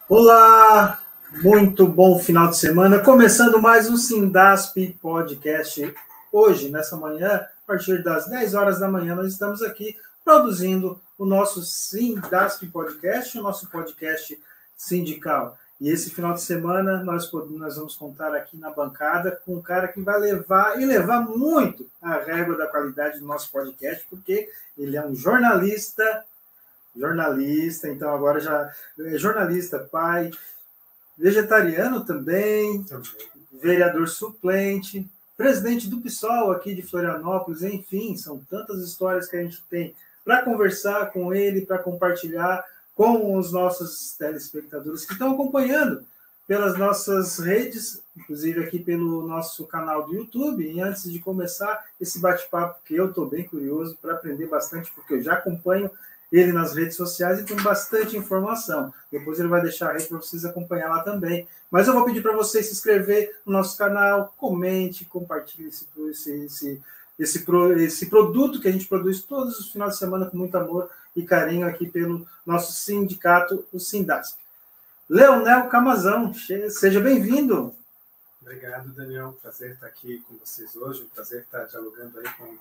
Olá, muito bom final de semana. Começando mais um Sindasp Podcast. Hoje, nessa manhã, a partir das 10 horas da manhã, nós estamos aqui produzindo o nosso Sindasp Podcast, o nosso podcast sindical. E esse final de semana nós vamos contar aqui na bancada com um cara que vai levar muito a régua da qualidade do nosso podcast, porque ele é um jornalista, então agora já é jornalista, pai, vegetariano também, vereador suplente, presidente do PSOL aqui de Florianópolis, enfim, são tantas histórias que a gente tem para conversar com ele, para compartilhar com os nossos telespectadores que estão acompanhando pelas nossas redes, inclusive aqui pelo nosso canal do YouTube. E antes de começar esse bate-papo, que eu estou bem curioso para aprender bastante, porque eu já acompanho ele nas redes sociais e tem bastante informação. Depois ele vai deixar aí para vocês acompanhar lá também. Mas eu vou pedir para vocês se inscrever no nosso canal, comente, compartilhe esse produto que a gente produz todos os finais de semana com muito amor e carinho aqui pelo nosso sindicato, o Sindasp. Leonel Camazão, seja bem-vindo. Obrigado, Daniel. Prazer estar aqui com vocês hoje. Prazer estar dialogando aí com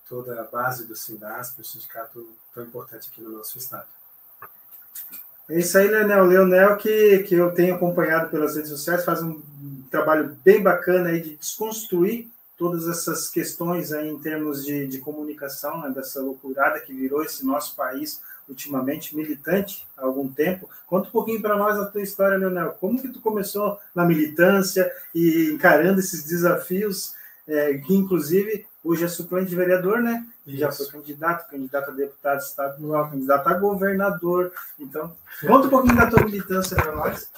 toda a base do Sindasp, o sindicato tão importante aqui no nosso estado. É isso aí, Leonel, que eu tenho acompanhado pelas redes sociais, faz um trabalho bem bacana aí de desconstruir todas essas questões aí em termos de comunicação, né, dessa loucurada que virou esse nosso país ultimamente, militante há algum tempo. Conta um pouquinho para nós a tua história, Leonel. Como que tu começou na militância e encarando esses desafios, que inclusive hoje é suplente de vereador, né? Isso. Já foi candidato a deputado estadual, candidato a governador. Então, conta um pouquinho da tua militância para nós.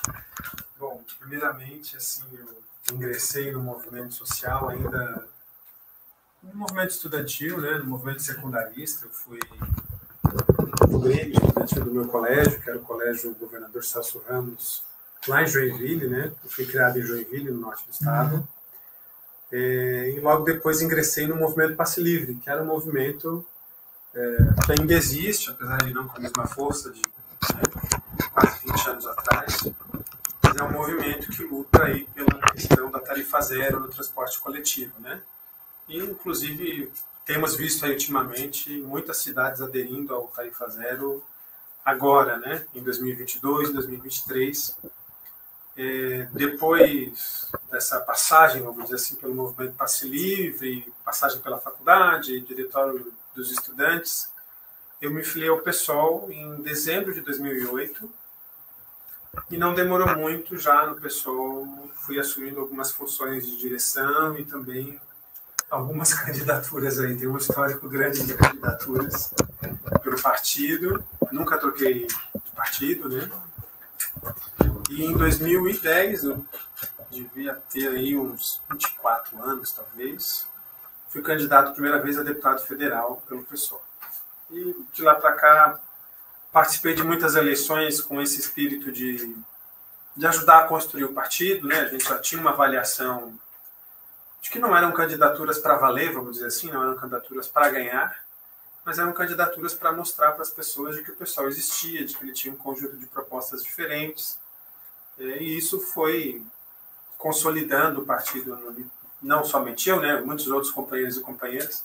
Bom, primeiramente, assim, eu ingressei no movimento social ainda no movimento estudantil, né? No movimento secundarista. Eu fui no Grêmio estudantil do meu colégio, que era o Colégio Governador Celso Ramos, lá em Joinville, né? Eu fui criado em Joinville, no norte do estado. E logo depois ingressei no movimento Passe Livre, que era um movimento que ainda existe, apesar de não com a mesma força de quase 20 anos atrás, mas é um movimento que luta aí pela questão da tarifa zero no transporte coletivo, né? E, inclusive, temos visto aí ultimamente muitas cidades aderindo ao tarifa zero agora, né? Em 2022, 2023. Depois dessa passagem, vamos dizer assim, pelo movimento Passe Livre, passagem pela faculdade, diretório dos estudantes, eu me filiei ao PSOL em dezembro de 2008 e não demorou muito, já no PSOL fui assumindo algumas funções de direção e também algumas candidaturas aí. Tem um histórico grande de candidaturas pelo partido, nunca troquei de partido, né? E em 2010, eu devia ter aí uns 24 anos, talvez, fui candidato a primeira vez a deputado federal pelo PSOL. E de lá para cá, participei de muitas eleições com esse espírito de ajudar a construir o partido, né? A gente já tinha uma avaliação de que não eram candidaturas para valer, vamos dizer assim, não eram candidaturas para ganhar, mas eram candidaturas para mostrar para as pessoas de que o PSOL existia, de que ele tinha um conjunto de propostas diferentes. E isso foi consolidando o partido, não somente eu, né, muitos outros companheiros e companheiras,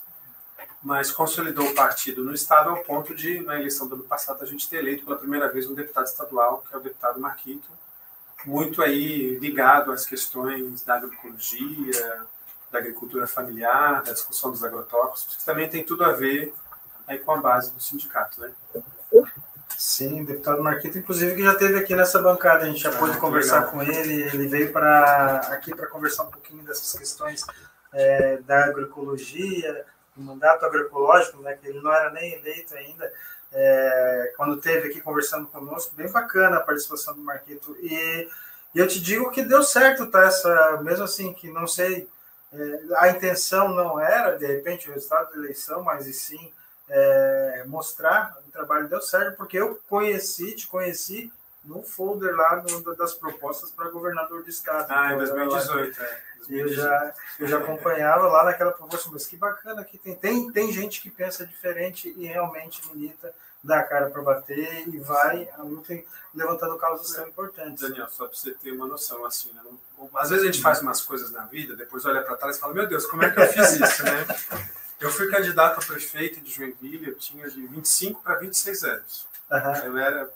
mas consolidou o partido no estado ao ponto de, na eleição do ano passado, a gente ter eleito pela primeira vez um deputado estadual, que é o deputado Marquito, muito aí ligado às questões da agroecologia, da agricultura familiar, da discussão dos agrotóxicos, que também tem tudo a ver aí com a base do sindicato, né? Sim, o deputado Marquito, inclusive, que já esteve aqui nessa bancada, a gente já pôde conversar com ele veio aqui para conversar um pouquinho dessas questões da agroecologia, do mandato agroecológico, né, que ele não era nem eleito ainda, quando esteve aqui conversando conosco, bem bacana a participação do Marquito, e eu te digo que deu certo, tá, mesmo assim, que não sei, a intenção não era, de repente, o resultado da eleição, mas e sim, mostrar o trabalho deu certo, porque eu te conheci no folder lá das propostas para governador do estado. Em 2018, Eu já acompanhava lá naquela proposta, mas que bacana que tem gente que pensa diferente e realmente milita dá a cara para bater e vai a luta levantando causas tão importantes. Daniel, só para você ter uma noção, assim, né? Às vezes a gente faz umas coisas na vida, depois olha para trás e fala, meu Deus, como é que eu fiz isso, né? Eu fui candidato a prefeito de Joinville, eu tinha de 25 para 26 anos. Eu era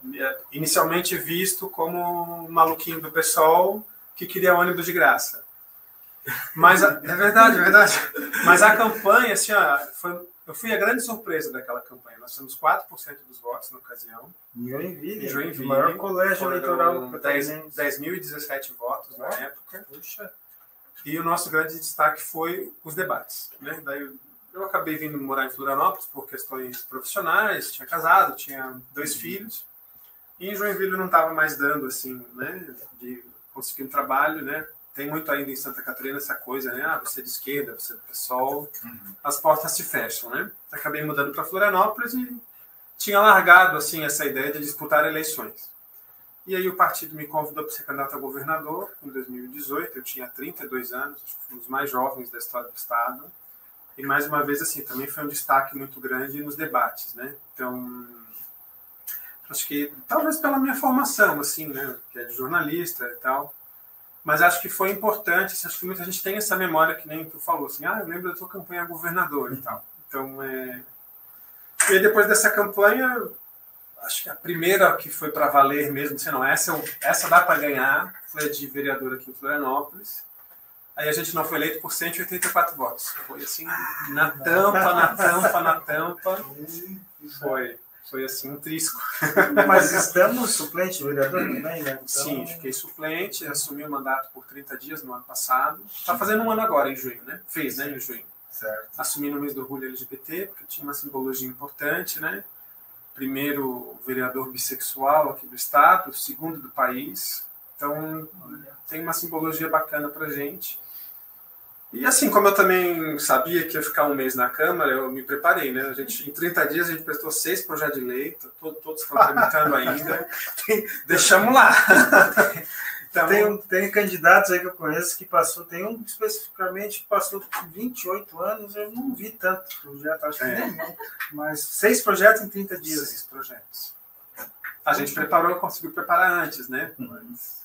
inicialmente visto como um maluquinho do PSOL que queria ônibus de graça. Mas é verdade. Mas a campanha, assim, eu fui a grande surpresa daquela campanha. Nós tivemos 4% dos votos na ocasião. Em Joinville, o maior colégio eleitoral. 10.017 votos na época. Puxa. E o nosso grande destaque foi os debates, né? Daí eu acabei vindo morar em Florianópolis por questões profissionais, tinha casado, tinha 2 filhos. E em Joinville não estava mais dando, assim, né, de conseguir um trabalho, né? Tem muito ainda em Santa Catarina essa coisa, né? Você é de esquerda, você é do PSOL, as portas se fecham, né? Acabei mudando para Florianópolis e tinha largado, assim, essa ideia de disputar eleições. E aí o partido me convidou para ser candidato a governador em 2018. Eu tinha 32 anos, acho que fui um dos mais jovens da história do Estado. E mais uma vez, assim, também foi um destaque muito grande nos debates, né? Então, acho que talvez pela minha formação, assim, né? Que é de jornalista e tal. Mas acho que foi importante, acho que muita gente tem essa memória, que nem tu falou, assim, eu lembro da tua campanha a governador e tal. Então, E aí, depois dessa campanha, acho que a primeira que foi para valer mesmo, assim, não, essa dá para ganhar, foi a de vereador aqui em Florianópolis. Aí a gente não foi eleito por 184 votos. Foi assim, na tampa. Foi assim, um trisco. Mas estamos suplente de vereador também, né? Então... Sim, fiquei suplente, assumi o mandato por 30 dias no ano passado. Está fazendo um ano agora, em junho, né? Fez, né, em junho. Certo. Assumi no mês do orgulho LGBT, porque tinha uma simbologia importante, né? Primeiro vereador bissexual aqui do estado, segundo do país. Então, tem uma simbologia bacana pra gente. E assim, como eu também sabia que ia ficar um mês na Câmara, eu me preparei, né? Em 30 dias a gente prestou 6 projetos de lei, todos estão tramitando ainda. Deixamos lá. Então, tem candidatos aí que eu conheço que passou, tem um especificamente que passou 28 anos, eu não vi tanto projeto, acho que nenhum, mas 6 projetos em 30 dias. 6 projetos. A gente conseguiu preparar antes, né? Mas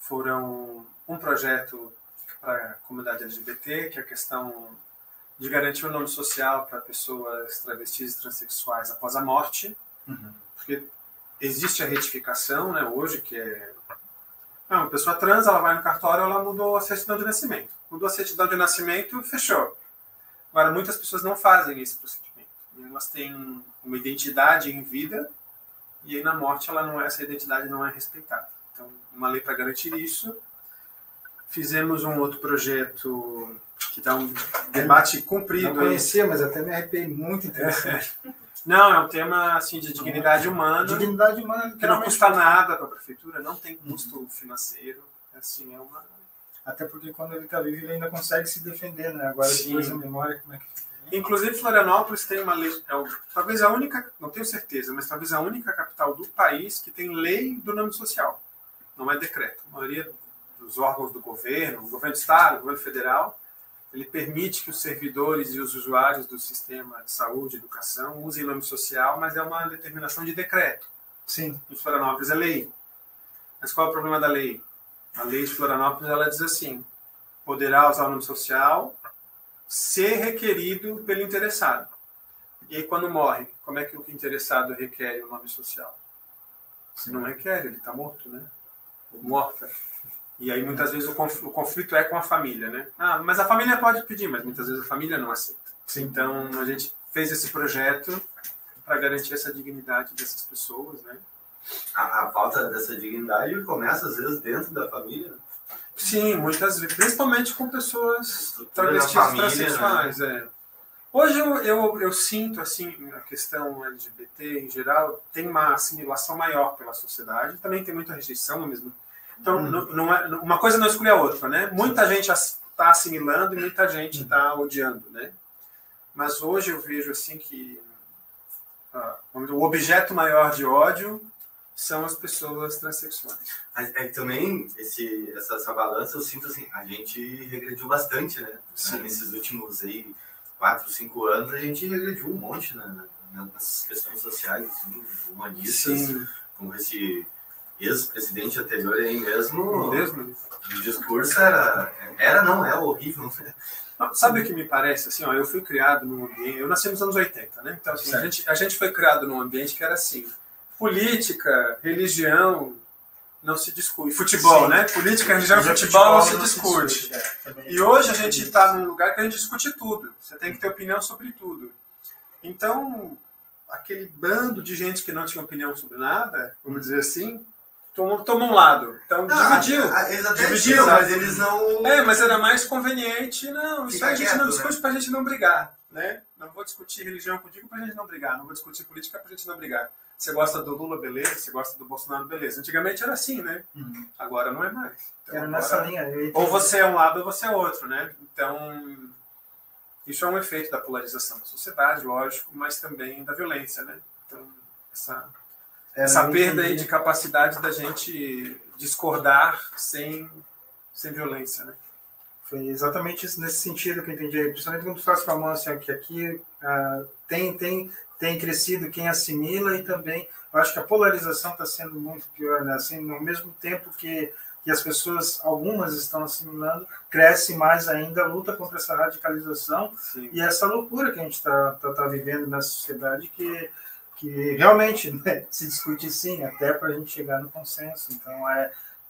foram um projeto para a comunidade LGBT, que é a questão de garantir o nome social para pessoas travestis e transexuais após a morte, porque existe a retificação, né, hoje, que é uma pessoa trans, ela vai no cartório, ela mudou a certidão de nascimento. Mudou a certidão de nascimento, fechou. Agora, muitas pessoas não fazem esse procedimento. Elas têm uma identidade em vida e aí na morte essa identidade não é respeitada. Então, uma lei para garantir isso. Fizemos um outro projeto que dá um debate comprido. Não conhecia, mas até me arrepiei, muito interessante. Não, é um tema assim, de dignidade humana. Dignidade humana. Que não custa nada para a prefeitura, não tem custo financeiro. Assim, Até porque quando ele está vivo, ele ainda consegue se defender, né? Agora, depois a memória, como é que... Inclusive, Florianópolis tem uma lei, talvez a única, não tenho certeza, mas talvez a única capital do país que tem lei do nome social. Não é decreto. A maioria dos órgãos do governo do estado, o governo federal, ele permite que os servidores e os usuários do sistema de saúde e educação usem nome social, mas é uma determinação de decreto. Sim. Em Florianópolis é lei. Mas qual é o problema da lei? A lei de Florianópolis, ela diz assim, poderá usar o nome social se requerido pelo interessado. E aí, quando morre, como é que o interessado requer o nome social? Se não requer, ele está morto, né? Ou morta. E aí, muitas vezes, o conflito é com a família, né? Mas a família pode pedir, mas muitas vezes a família não aceita. Sim. Então, a gente fez esse projeto para garantir essa dignidade dessas pessoas, né? A falta dessa dignidade começa, às vezes, dentro da família. Sim, muitas vezes, principalmente com pessoas travestis e transexuais. Né? Hoje eu sinto, assim, a questão LGBT em geral tem uma assimilação maior pela sociedade, também tem muita rejeição ao mesmo tempo. Então, uma coisa não exclui a outra, né? Muita gente está assimilando e muita gente está odiando, né? Mas hoje eu vejo, assim, que o objeto maior de ódio são as pessoas transexuais. É que também, essa balança, eu sinto assim, a gente regrediu bastante, né? Nesses últimos 4, 5 anos, a gente regrediu um monte, né? nessas questões sociais, assim, humanistas, Sim. como esse ex-presidente anterior aí mesmo. O discurso não é horrível. Não, sabe o que me parece? Assim, ó, eu fui criado num ambiente... Eu nasci nos anos 80, né? Então, assim, a gente foi criado num ambiente que era assim, política, religião, não se discute. Futebol, né? Política, religião e futebol não se discute. E hoje a gente está num lugar que a gente discute tudo. Você tem que ter opinião sobre tudo. Então, aquele bando de gente que não tinha opinião sobre nada, vamos dizer assim, tomou um lado. Então, dividiu. Dividiu, mas eles não... mas era mais conveniente. Não, isso aí a gente não discute para a gente não brigar. Né? Não vou discutir religião contigo para a gente não brigar. Não vou discutir política para a gente não brigar. Você gosta do Lula, beleza. Você gosta do Bolsonaro, beleza. Antigamente era assim, né? Agora não é mais. Então, era nessa linha. Ou você é um lado ou você é outro, né? Então, isso é um efeito da polarização da sociedade, lógico, mas também da violência, né? Então, essa perda aí de capacidade da gente discordar sem violência, né? Foi exatamente isso, nesse sentido que eu entendi. Principalmente quando tu faz com a Márcia, que aqui tem crescido quem assimila, e também eu acho que a polarização está sendo muito pior, né? Assim, ao mesmo tempo que as pessoas, algumas estão assimilando, cresce mais ainda a luta contra essa radicalização. Sim. E essa loucura que a gente está vivendo nessa sociedade que realmente, né, se discute sim, até para a gente chegar no consenso. Então,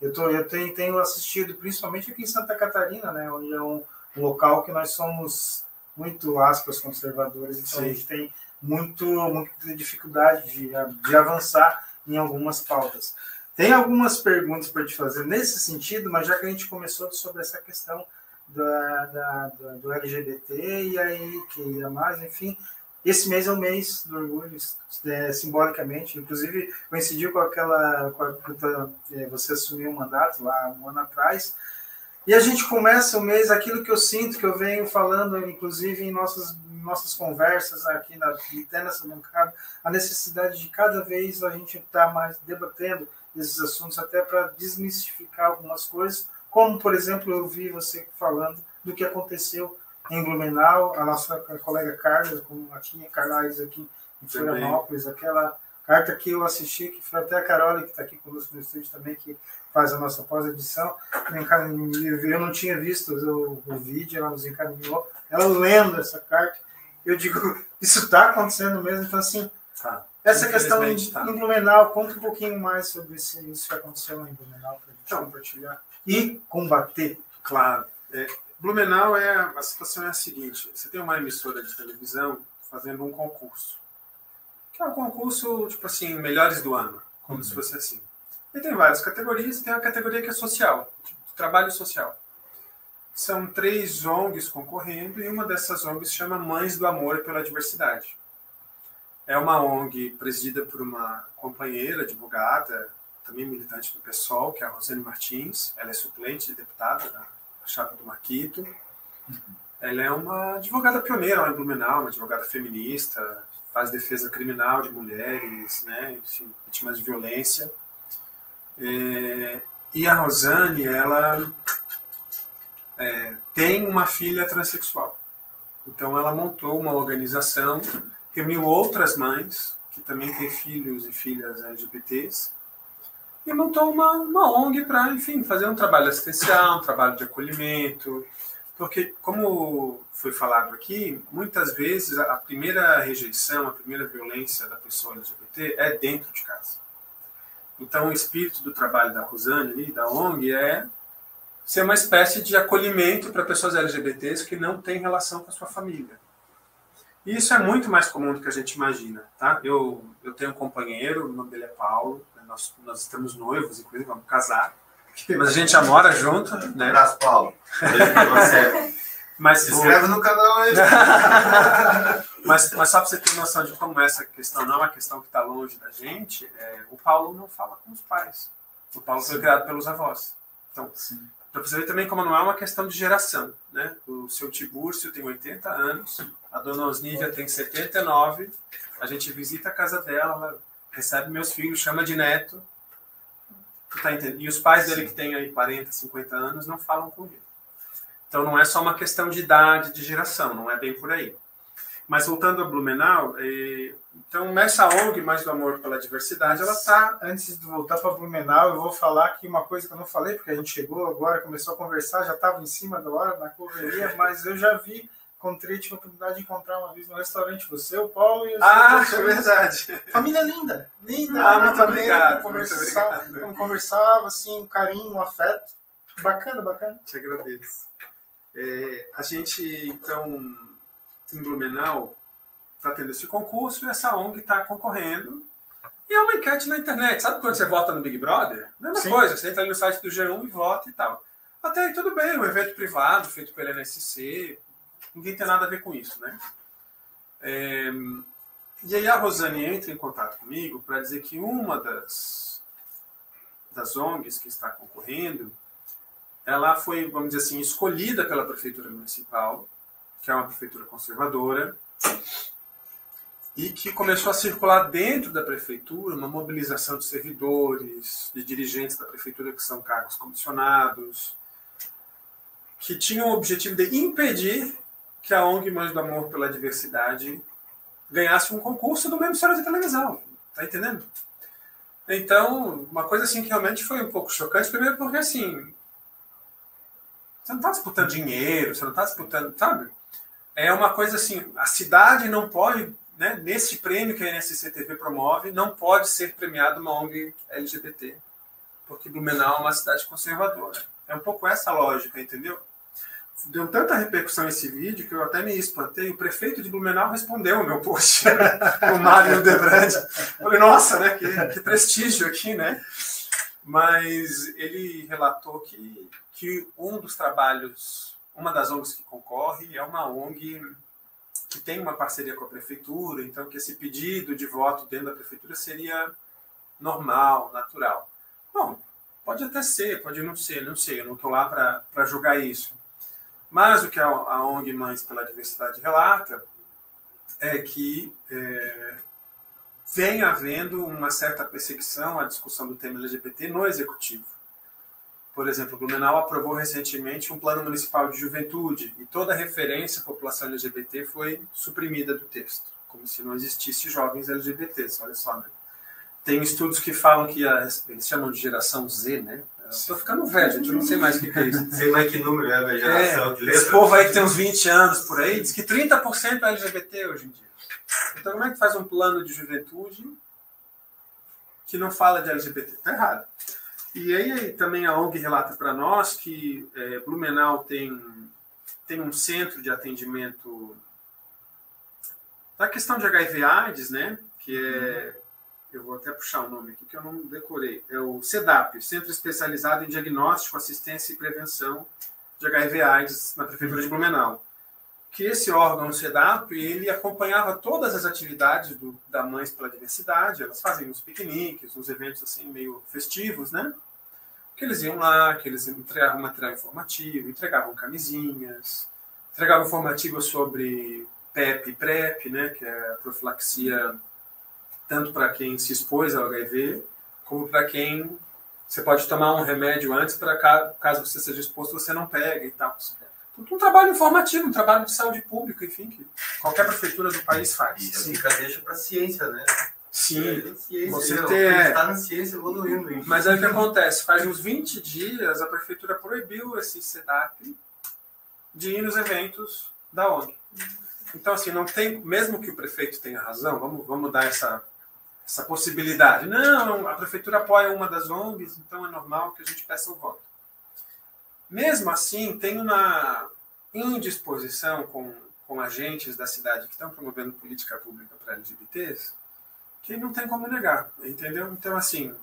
eu tenho assistido, principalmente aqui em Santa Catarina, né, onde é um local que nós somos muito, aspas, conservadores, então sim, a gente tem muita dificuldade de avançar em algumas pautas. Tem algumas perguntas para te fazer nesse sentido, mas já que a gente começou sobre essa questão do LGBT, e aí que ia mais, enfim, esse mês é o mês do orgulho, simbolicamente, inclusive coincidiu com você assumiu o mandato lá um ano atrás, e a gente começa o mês, aquilo que eu sinto, que eu venho falando, inclusive em nossas conversas aqui até nessa bancada, a necessidade de cada vez a gente estar mais debatendo esses assuntos, até para desmistificar algumas coisas, como, por exemplo, eu vi você falando do que aconteceu em Blumenau, a nossa colega Carla, aqui em Florianópolis, aquela carta que eu assisti, que foi até a Carol, que está aqui conosco no estúdio também, que faz a nossa pós-edição, eu não tinha visto o vídeo, ela nos encaminhou, ela lendo essa carta, eu digo, isso está acontecendo mesmo, então assim, essa questão em Blumenau, conta um pouquinho mais sobre isso que aconteceu em Blumenau, para a gente compartilhar e combater. Claro. Blumenau, a situação é a seguinte, você tem uma emissora de televisão fazendo um concurso, que é um concurso, tipo assim, melhores do ano, como se fosse assim. E tem várias categorias, tem uma categoria que é social, tipo, trabalho social. São 3 ONGs concorrendo, e uma dessas ONGs se chama Mães do Amor pela Diversidade. É uma ONG presidida por uma companheira, advogada, também militante do PSOL, que é a Rosane Martins. Ela é suplente de deputada na chapa do Marquito. Ela é uma advogada pioneira lá em Blumenau, uma advogada feminista, faz defesa criminal de mulheres, né, enfim, vítimas de violência. E a Rosane, ela tem uma filha transexual. Então ela montou uma organização, reuniu outras mães, que também têm filhos e filhas LGBTs, e montou uma ONG para, enfim, fazer um trabalho assistencial, um trabalho de acolhimento, porque, como foi falado aqui, muitas vezes a primeira rejeição, a primeira violência da pessoa LGBT é dentro de casa. Então, o espírito do trabalho da Rosane, da ONG, é ser uma espécie de acolhimento para pessoas LGBTs que não têm relação com a sua família. E isso é muito mais comum do que a gente imagina. Tá? Eu tenho um companheiro, o nome dele é Paulo, nós estamos noivos, inclusive, vamos casar, mas a gente já mora junto. Né? Abraço, Paulo. Mas, se inscreve no canal aí. Mas só para você ter noção de como essa questão não é uma questão que está longe da gente, o Paulo não fala com os pais. O Paulo foi criado pelos avós. Então, para você ver também como não é uma questão de geração. Né? O seu Tibúrcio tem 80 anos, a dona Osnívia tem 79, a gente visita a casa dela, ela recebe meus filhos, chama de neto. Tá entendendo? E os pais dele, que têm aí 40, 50 anos, não falam com ele. Então não é só uma questão de idade, de geração, não é bem por aí. Mas voltando a Blumenau, então essa ONG Mais do Amor pela Diversidade, ela está... Antes de voltar para Blumenau, eu vou falar aqui uma coisa que eu não falei, porque a gente chegou agora, começou a conversar, já estava em cima da hora, na correria, mas eu já vi, tive a oportunidade de encontrar uma vez no restaurante você, o Paulo e é verdade. Família linda. Muito obrigado. Conversava, assim, um carinho, um afeto. Bacana. Te agradeço. A gente, então, em Blumenau, está tendo esse concurso e essa ONG está concorrendo. E é uma enquete na internet. Sabe quando você vota no Big Brother? Mesma coisa, você entra ali no site do G1 e vota e tal. Até aí tudo bem, um evento privado feito pela NSC, ninguém tem nada a ver com isso, né? E aí a Rosane entra em contato comigo para dizer que uma das ONGs que está concorrendo, ela foi, vamos dizer assim, escolhida pela Prefeitura Municipal, que é uma prefeitura conservadora, e que começou a circular dentro da prefeitura uma mobilização de servidores, de dirigentes da prefeitura que são cargos comissionados, que tinham o objetivo de impedir que a ONG Mais do Amor pela Diversidade ganhasse um concurso do mesmo História de Televisão. Tá entendendo? Então, uma coisa assim que realmente foi um pouco chocante, primeiro porque assim, você não está disputando dinheiro, você não está disputando, sabe? É uma coisa assim, a cidade não pode, né, nesse prêmio que a NSC TV promove, não pode ser premiado uma ONG LGBT, porque Blumenau é uma cidade conservadora. É um pouco essa lógica, entendeu? Deu tanta repercussão esse vídeo que eu até me espantei. O prefeito de Blumenau respondeu o meu post, o Mário Debrandi. Falei, nossa, né, que prestígio aqui, né? Mas ele relatou que um dos trabalhos, uma das ONGs que concorre é uma ONG que tem uma parceria com a prefeitura, então que esse pedido de voto dentro da prefeitura seria normal, natural. Bom, pode até ser, pode não ser, não sei, eu não estou lá para julgar isso. Mas o que a ONG Mães pela Diversidade relata é que vem havendo uma certa perseguição à discussão do tema LGBT no Executivo. Por exemplo, Blumenau aprovou recentemente um plano municipal de juventude e toda referência à população LGBT foi suprimida do texto, como se não existisse jovens LGBTs, olha só, né? Tem estudos que falam que eles chamam de geração Z, né? Estou ficando velho, gente, eu não sei mais o que é isso. Não sei mais que número é a geração. Esse povo aí que tem uns 20 anos por aí, diz que 30% é LGBT hoje em dia. Então como é que faz um plano de juventude que não fala de LGBT? Está errado. E aí também a ONG relata para nós que Blumenau tem um centro de atendimento da questão de HIV/AIDS, né? Que é... Eu vou até puxar o nome aqui que eu não decorei. É o CEDAP, Centro Especializado em Diagnóstico, Assistência e Prevenção de HIV/AIDS na Prefeitura de Blumenau. Que esse órgão, o CEDAP, ele acompanhava todas as atividades da Mães pela Diversidade. Elas fazem uns piqueniques, uns eventos assim meio festivos, né? Que eles iam lá, que eles entregavam material informativo, entregavam camisinhas, entregavam informativo sobre PEP e PrEP, né? Que é a profilaxia tanto para quem se expôs ao HIV, como para quem você pode tomar um remédio antes, para caso você seja exposto, você não pega e tal. Então, um trabalho informativo, um trabalho de saúde pública, enfim, que qualquer prefeitura do país faz. E fica deixa para a ciência, né? Sim, você está na ciência evoluindo. Enfim. Mas aí o que acontece? Faz uns 20 dias a prefeitura proibiu esse CEDAP de ir nos eventos da ONG. Então, assim, não tem, mesmo que o prefeito tenha razão, vamos dar essa possibilidade. Não, a prefeitura apoia uma das ONGs, então é normal que a gente peça o voto. Mesmo assim, tem uma indisposição com agentes da cidade que estão promovendo política pública para LGBTs, que não tem como negar, entendeu? Então, assim,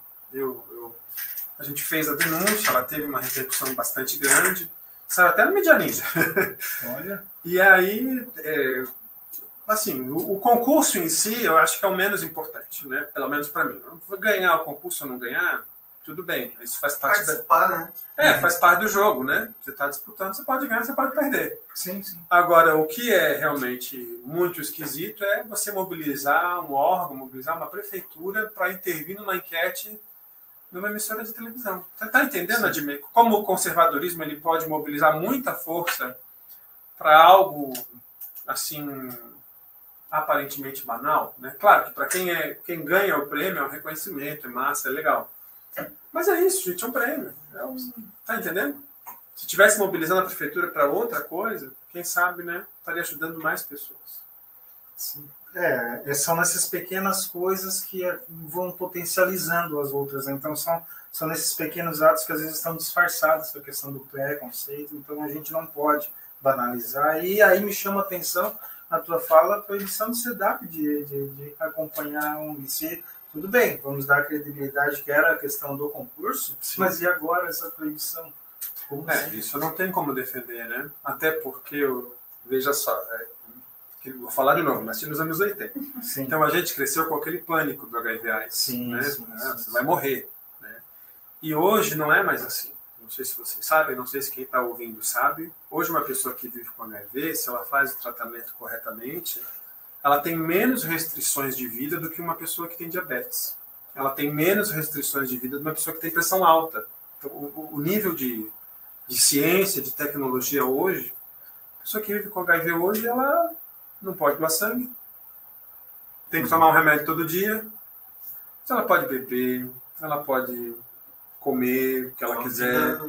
a gente fez a denúncia, ela teve uma repercussão bastante grande, saiu até no Mídia Ninja. Olha. E aí... assim, o concurso em si, eu acho que é o menos importante, né? Pelo menos para mim. Ganhar o concurso ou não ganhar, tudo bem. Isso faz parte faz parte do jogo, né? Você está disputando, você pode ganhar, você pode perder. Sim, sim. Agora, o que é realmente muito esquisito é você mobilizar um órgão, mobilizar uma prefeitura para intervir numa enquete numa emissora de televisão. Você está entendendo, Admir? Como o conservadorismo ele pode mobilizar muita força para algo assim aparentemente banal, né? Claro que para quem ganha o prêmio é um reconhecimento, é massa, é legal. Mas é isso, gente, é um prêmio. Tá entendendo? Se tivesse mobilizando a prefeitura para outra coisa, quem sabe, né, estaria ajudando mais pessoas. Sim. São essas pequenas coisas que vão potencializando as outras. Então, são nesses pequenos atos que às vezes estão disfarçados a questão do preconceito. Então, a gente não pode banalizar. E aí me chama a atenção na tua fala a proibição do SEDAP de acompanhar um liceu. Tudo bem, vamos dar a credibilidade que era a questão do concurso, sim, mas e agora essa proibição? Isso não tem como defender, né? Até porque, veja só, vou falar de novo, nasci nos anos 80. Sim. Então a gente cresceu com aquele pânico do HIV/AIDS. Sim, né? Sim, você vai morrer. Né? E hoje não é mais assim. Não sei se vocês sabem, não sei se quem está ouvindo sabe. Hoje uma pessoa que vive com HIV, se ela faz o tratamento corretamente, ela tem menos restrições de vida do que uma pessoa que tem diabetes. Ela tem menos restrições de vida do que uma pessoa que tem pressão alta. Então, o nível de ciência, de tecnologia hoje, a pessoa que vive com HIV hoje, ela não pode doar sangue, tem que tomar um remédio todo dia, ela pode beber, ela pode comer o que ela quiser,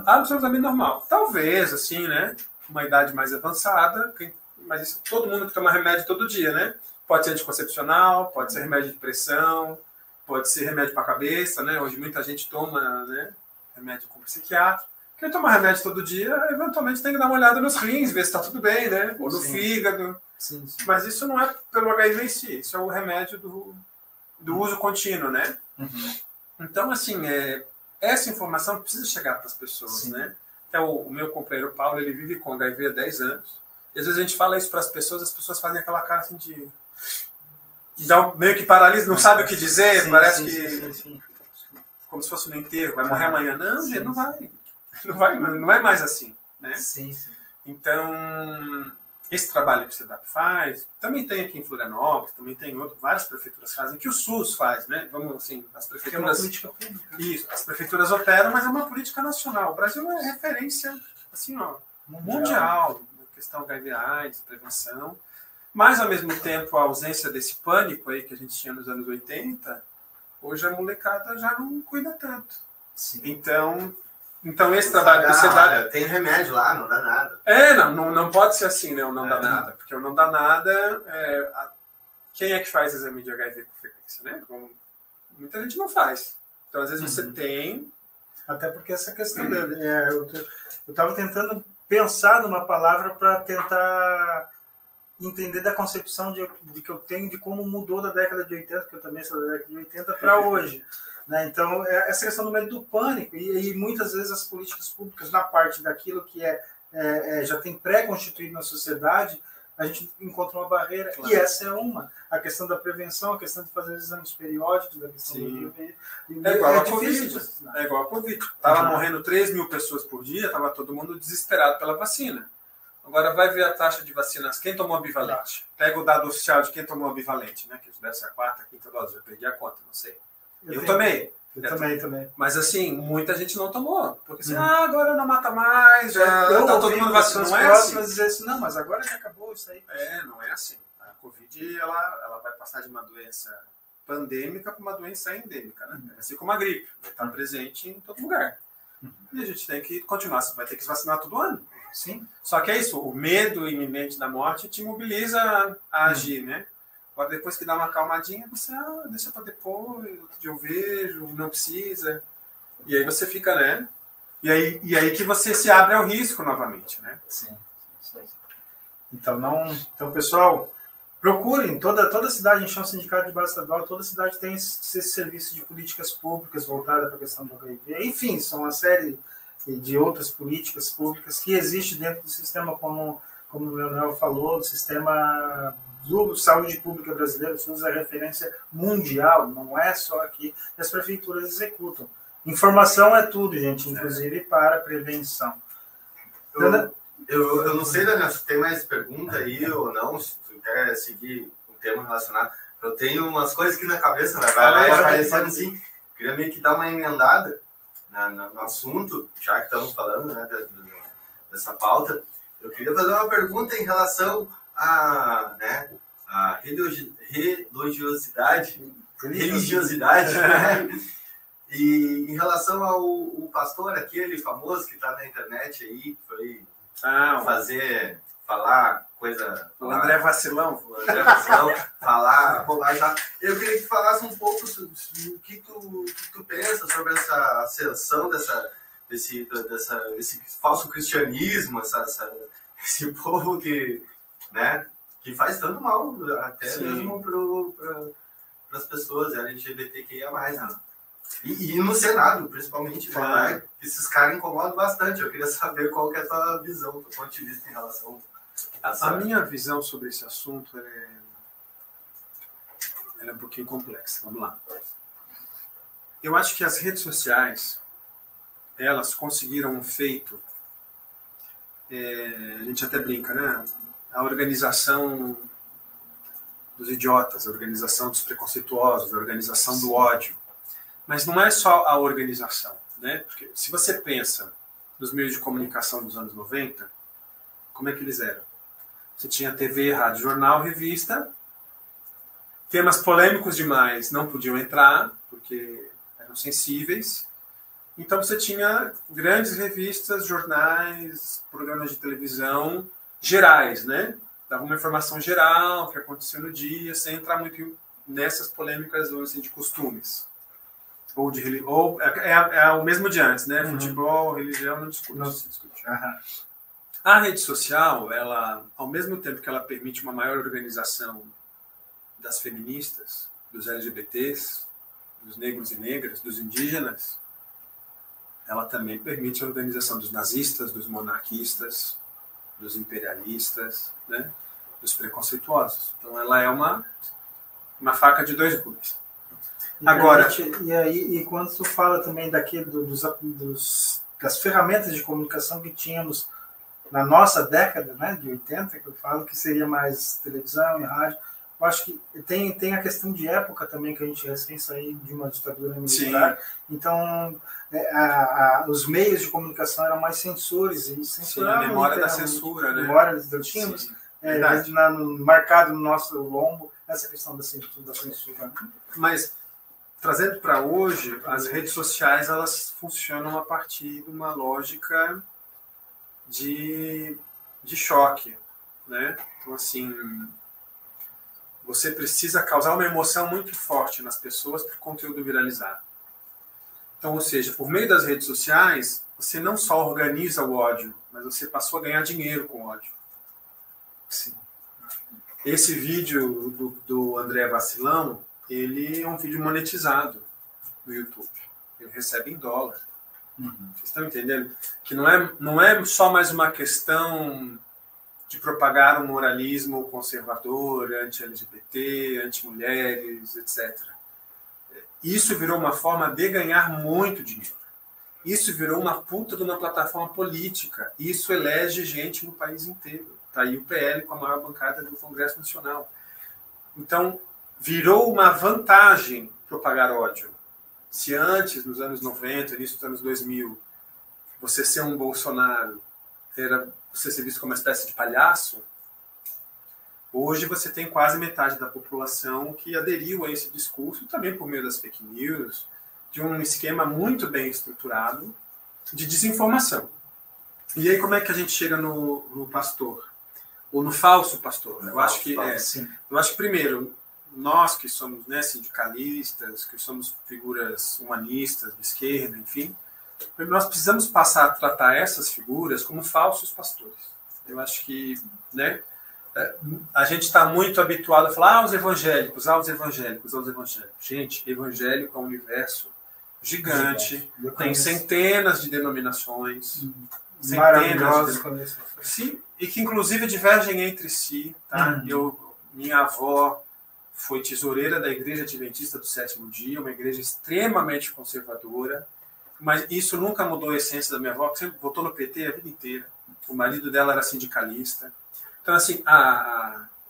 absolutamente normal. Talvez, assim, né, uma idade mais avançada, mas isso, todo mundo que toma remédio todo dia, né? Pode ser anticoncepcional, pode ser remédio de pressão, pode ser remédio para a cabeça, né? Hoje muita gente toma, né, remédio com psiquiatra. Quem toma remédio todo dia, eventualmente tem que dar uma olhada nos rins, ver se está tudo bem, né? Ou no fígado. Sim. Mas isso não é pelo HIV em si, isso é o remédio do uso contínuo, né? Uhum. Então, assim, essa informação precisa chegar para as pessoas, sim, né? Então, o meu companheiro Paulo, ele vive com HIV há 10 anos. E às vezes a gente fala isso para as pessoas fazem aquela cara assim de meio que paralisa, não sabe o que dizer, sim, parece sim. Como se fosse no enterro, vai morrer amanhã. Não, sim, não vai. Não é mais assim, né? Sim, sim. Então, esse trabalho que o SEDAP faz, também tem aqui em Florianópolis, também tem várias prefeituras fazem, que o SUS faz, né? Vamos assim, as prefeituras... É uma política pública. Isso, as prefeituras operam, mas é uma política nacional. O Brasil é referência, assim, ó, mundial, na questão HIV/AIDS, prevenção. Mas, ao mesmo tempo, a ausência desse pânico aí que a gente tinha nos anos 80, hoje a molecada já não cuida tanto. Sim. Então, esse trabalho do SEDAP... Tem remédio lá, não dá nada. Não pode ser assim, né? O não dá nada. Porque o não dá nada... Quem é que faz exame de HIV com frequência, né? Muita gente não faz. Então, às vezes, você tem... Até porque essa questão... eu estava tentando pensar numa palavra para tentar entender da concepção de que eu tenho de como mudou da década de 80, que eu também sou da década de 80, para hoje. Né? Então, essa questão do medo do pânico, e muitas vezes as políticas públicas, na parte daquilo que já tem pré-constituído na sociedade, a gente encontra uma barreira, claro. E essa é a questão da prevenção, a questão de fazer exames periódicos, a questão do é igual a Covid. É igual a Covid. Estava morrendo 3 mil pessoas por dia, estava todo mundo desesperado pela vacina. Agora vai ver a taxa de vacinas. Quem tomou bivalente? Pega o dado oficial de quem tomou bivalente, né? Que deve ser a 4ª, 5ª dose, já perdi a conta, não sei. Eu tomei. Também. Mas assim, muita gente não tomou. Porque assim, agora não mata mais, já tá todo mundo vacinado. Não é assim. Dizer assim, não, mas agora já acabou isso aí. Não é assim. A Covid, ela vai passar de uma doença pandêmica para uma doença endêmica, né? Assim como a gripe. Vai estar presente em todo lugar. E a gente tem que continuar, vai ter que se vacinar todo ano. Sim. Só que é isso, o medo iminente da morte te mobiliza a agir, né? Agora, depois que dá uma acalmadinha, você, deixa para depois, outro dia eu vejo, não precisa. E aí você fica, né? E aí que você se abre ao risco novamente, né? Sim. Então, pessoal, procurem, toda cidade, encher um sindicato de base estadual, toda cidade tem esse serviço de políticas públicas voltada para a questão do HIV. Enfim, são uma série de outras políticas públicas que existem dentro do sistema, como o Leonel falou, do sistema do saúde pública brasileiro. O SUS é referência mundial, não é só aqui, e as prefeituras executam. Informação é tudo, gente, inclusive para prevenção. Eu não sei, Daniel, se tem mais pergunta aí ou não, se tu quer seguir o tema relacionado. Eu tenho umas coisas aqui na cabeça, né? Vai aparecendo assim. Queria meio que dar uma emendada no assunto, já que estamos falando, né, dessa pauta. Eu queria fazer uma pergunta em relação a religiosidade, né? E em relação ao pastor aquele famoso que está na internet aí, que foi falar coisa... O André Vacilão. Falar bobagem. Eu queria que tu falasse um pouco sobre o que tu pensa sobre essa ascensão desse falso cristianismo, esse povo que, né, que faz tanto mal, até Sim. mesmo para as pessoas LGBTQIA+, né? E no Senado, principalmente, né? Esses caras incomodam bastante. Eu queria saber qual que é a tua visão, teu ponto de vista em relação a A minha visão sobre esse assunto é um pouquinho complexa. Vamos lá. Eu acho que as redes sociais, elas conseguiram um feito, a gente até brinca, né? A organização dos idiotas, a organização dos preconceituosos, a organização do ódio. Mas não é só a organização, né? Porque se você pensa nos meios de comunicação dos anos 90, como é que eles eram? Você tinha TV, rádio, jornal, revista. Temas polêmicos demais não podiam entrar, porque eram sensíveis. Então você tinha grandes revistas, jornais, programas de televisão gerais, né? Dava uma informação geral, o que aconteceu no dia, sem entrar muito nessas polêmicas assim, de costumes. É o mesmo de antes, né? Futebol, religião, não se discute. A rede social, ela, ao mesmo tempo que ela permite uma maior organização das feministas, dos LGBTs, dos negros e negras, dos indígenas, ela também permite a organização dos nazistas, dos monarquistas, dos imperialistas, né? Dos preconceituosos. Então ela é uma faca de dois gumes. Agora, e quando tu fala também das ferramentas de comunicação que tínhamos na nossa década, né, de 80, que eu falo que seria mais televisão e rádio, eu acho que tem a questão de época também, que a gente recém saiu de uma ditadura militar. Sim. Então os meios de comunicação eram mais censores e censuravam. Sim, a memória da censura, né? Memória nós tínhamos marcado no nosso lombo essa questão da censura. Mas trazendo para hoje, as redes sociais elas funcionam a partir de uma lógica de choque, né? Então, assim, você precisa causar uma emoção muito forte nas pessoas para o conteúdo viralizar. Então, ou seja, por meio das redes sociais, você não só organiza o ódio, mas você passou a ganhar dinheiro com o ódio. Sim. Esse vídeo do André Vacilão, ele é um vídeo monetizado no YouTube. Ele recebe em dólar. Vocês estão entendendo? Que não é só mais uma questão de propagar um moralismo conservador, anti-LGBT, anti-mulheres, etc. Isso virou uma forma de ganhar muito dinheiro. Isso virou uma puta de uma plataforma política. Isso elege gente no país inteiro. Está aí o PL com a maior bancada do Congresso Nacional. Então, virou uma vantagem propagar ódio. Se antes, nos anos 90, início dos anos 2000, você ser um Bolsonaro era você ser visto como uma espécie de palhaço, hoje você tem quase metade da população que aderiu a esse discurso, também por meio das fake news, de um esquema muito bem estruturado de desinformação. E aí como é que a gente chega no pastor? Ou no falso pastor? Eu acho que, primeiro, nós que somos, né, sindicalistas, que somos figuras humanistas, de esquerda, enfim, nós precisamos passar a tratar essas figuras como falsos pastores. Eu acho que, né, a gente está muito habituado a falar os evangélicos. Gente, evangélico é um universo gigante, tem centenas de denominações, sim, e que inclusive divergem entre si. Tá? Minha avó foi tesoureira da Igreja Adventista do Sétimo Dia, uma igreja extremamente conservadora, mas isso nunca mudou a essência da minha avó, que sempre votou no PT a vida inteira. O marido dela era sindicalista. Então, assim,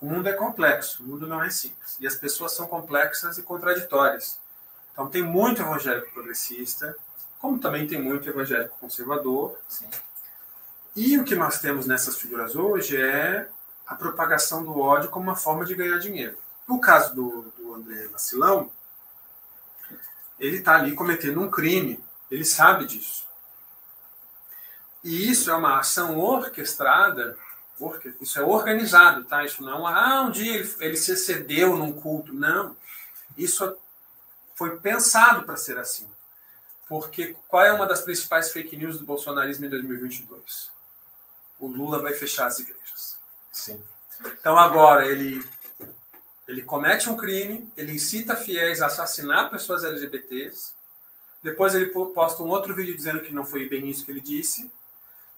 o mundo é complexo, o mundo não é simples. E as pessoas são complexas e contraditórias. Então, tem muito evangélico progressista, como também tem muito evangélico conservador. Sim. E o que nós temos nessas figuras hoje é a propagação do ódio como uma forma de ganhar dinheiro. No caso do André Vacilão, ele está ali cometendo um crime, ele sabe disso. E isso é uma ação orquestrada, isso é organizado, tá? Isso não é, um dia ele se excedeu num culto, não. Isso foi pensado para ser assim. Porque qual é uma das principais fake news do bolsonarismo em 2022? O Lula vai fechar as igrejas. Sim. Então agora ele comete um crime, ele incita fiéis a assassinar pessoas LGBTs, depois ele posta um outro vídeo dizendo que não foi bem isso que ele disse,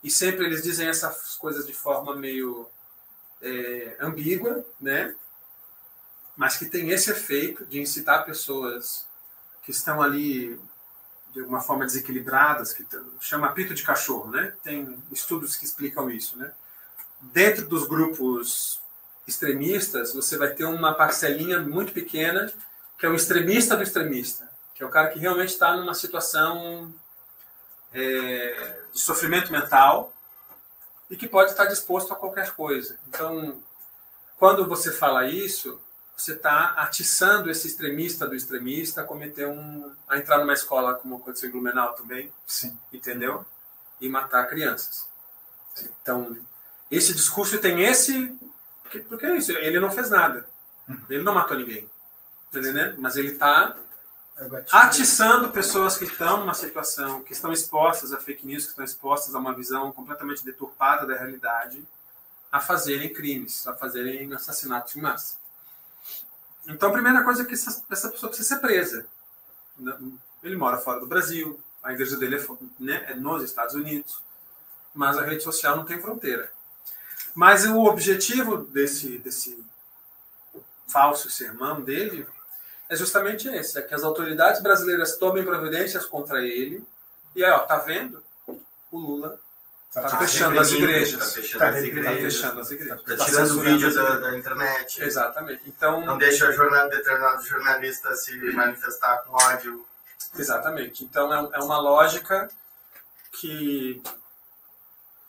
e sempre eles dizem essas coisas de forma meio ambígua, né? Mas que tem esse efeito de incitar pessoas que estão ali de alguma forma desequilibradas, que chama apito de cachorro, né? Tem estudos que explicam isso, né? Dentro dos grupos extremistas, você vai ter uma parcelinha muito pequena, que é o extremista do extremista, que é o cara que realmente está numa situação de sofrimento mental e que pode estar disposto a qualquer coisa. Então, quando você fala isso, você está atiçando esse extremista do extremista a entrar numa escola, como aconteceu em Blumenau também, sim, entendeu? E matar crianças. Então, esse discurso tem esse... Porque é isso, ele não fez nada. Ele não matou ninguém. Entendeu? Mas ele está atiçando pessoas que estão numa situação, que estão expostas a fake news, que estão expostas a uma visão completamente deturpada da realidade, a fazerem crimes, a fazerem assassinatos em massa. Então, a primeira coisa é que essa pessoa precisa ser presa. Ele mora fora do Brasil, a igreja dele é nos Estados Unidos, mas a rede social não tem fronteira. Mas o objetivo desse falso sermão dele é justamente esse, é que as autoridades brasileiras tomem providências contra ele, e aí, ó, tá vendo? O Lula está fechando as igrejas. Está fechando as igrejas. Está tirando o vídeo da internet. Exatamente. Então, não deixa determinados jornalistas se manifestar com ódio. Exatamente. Então, é uma lógica que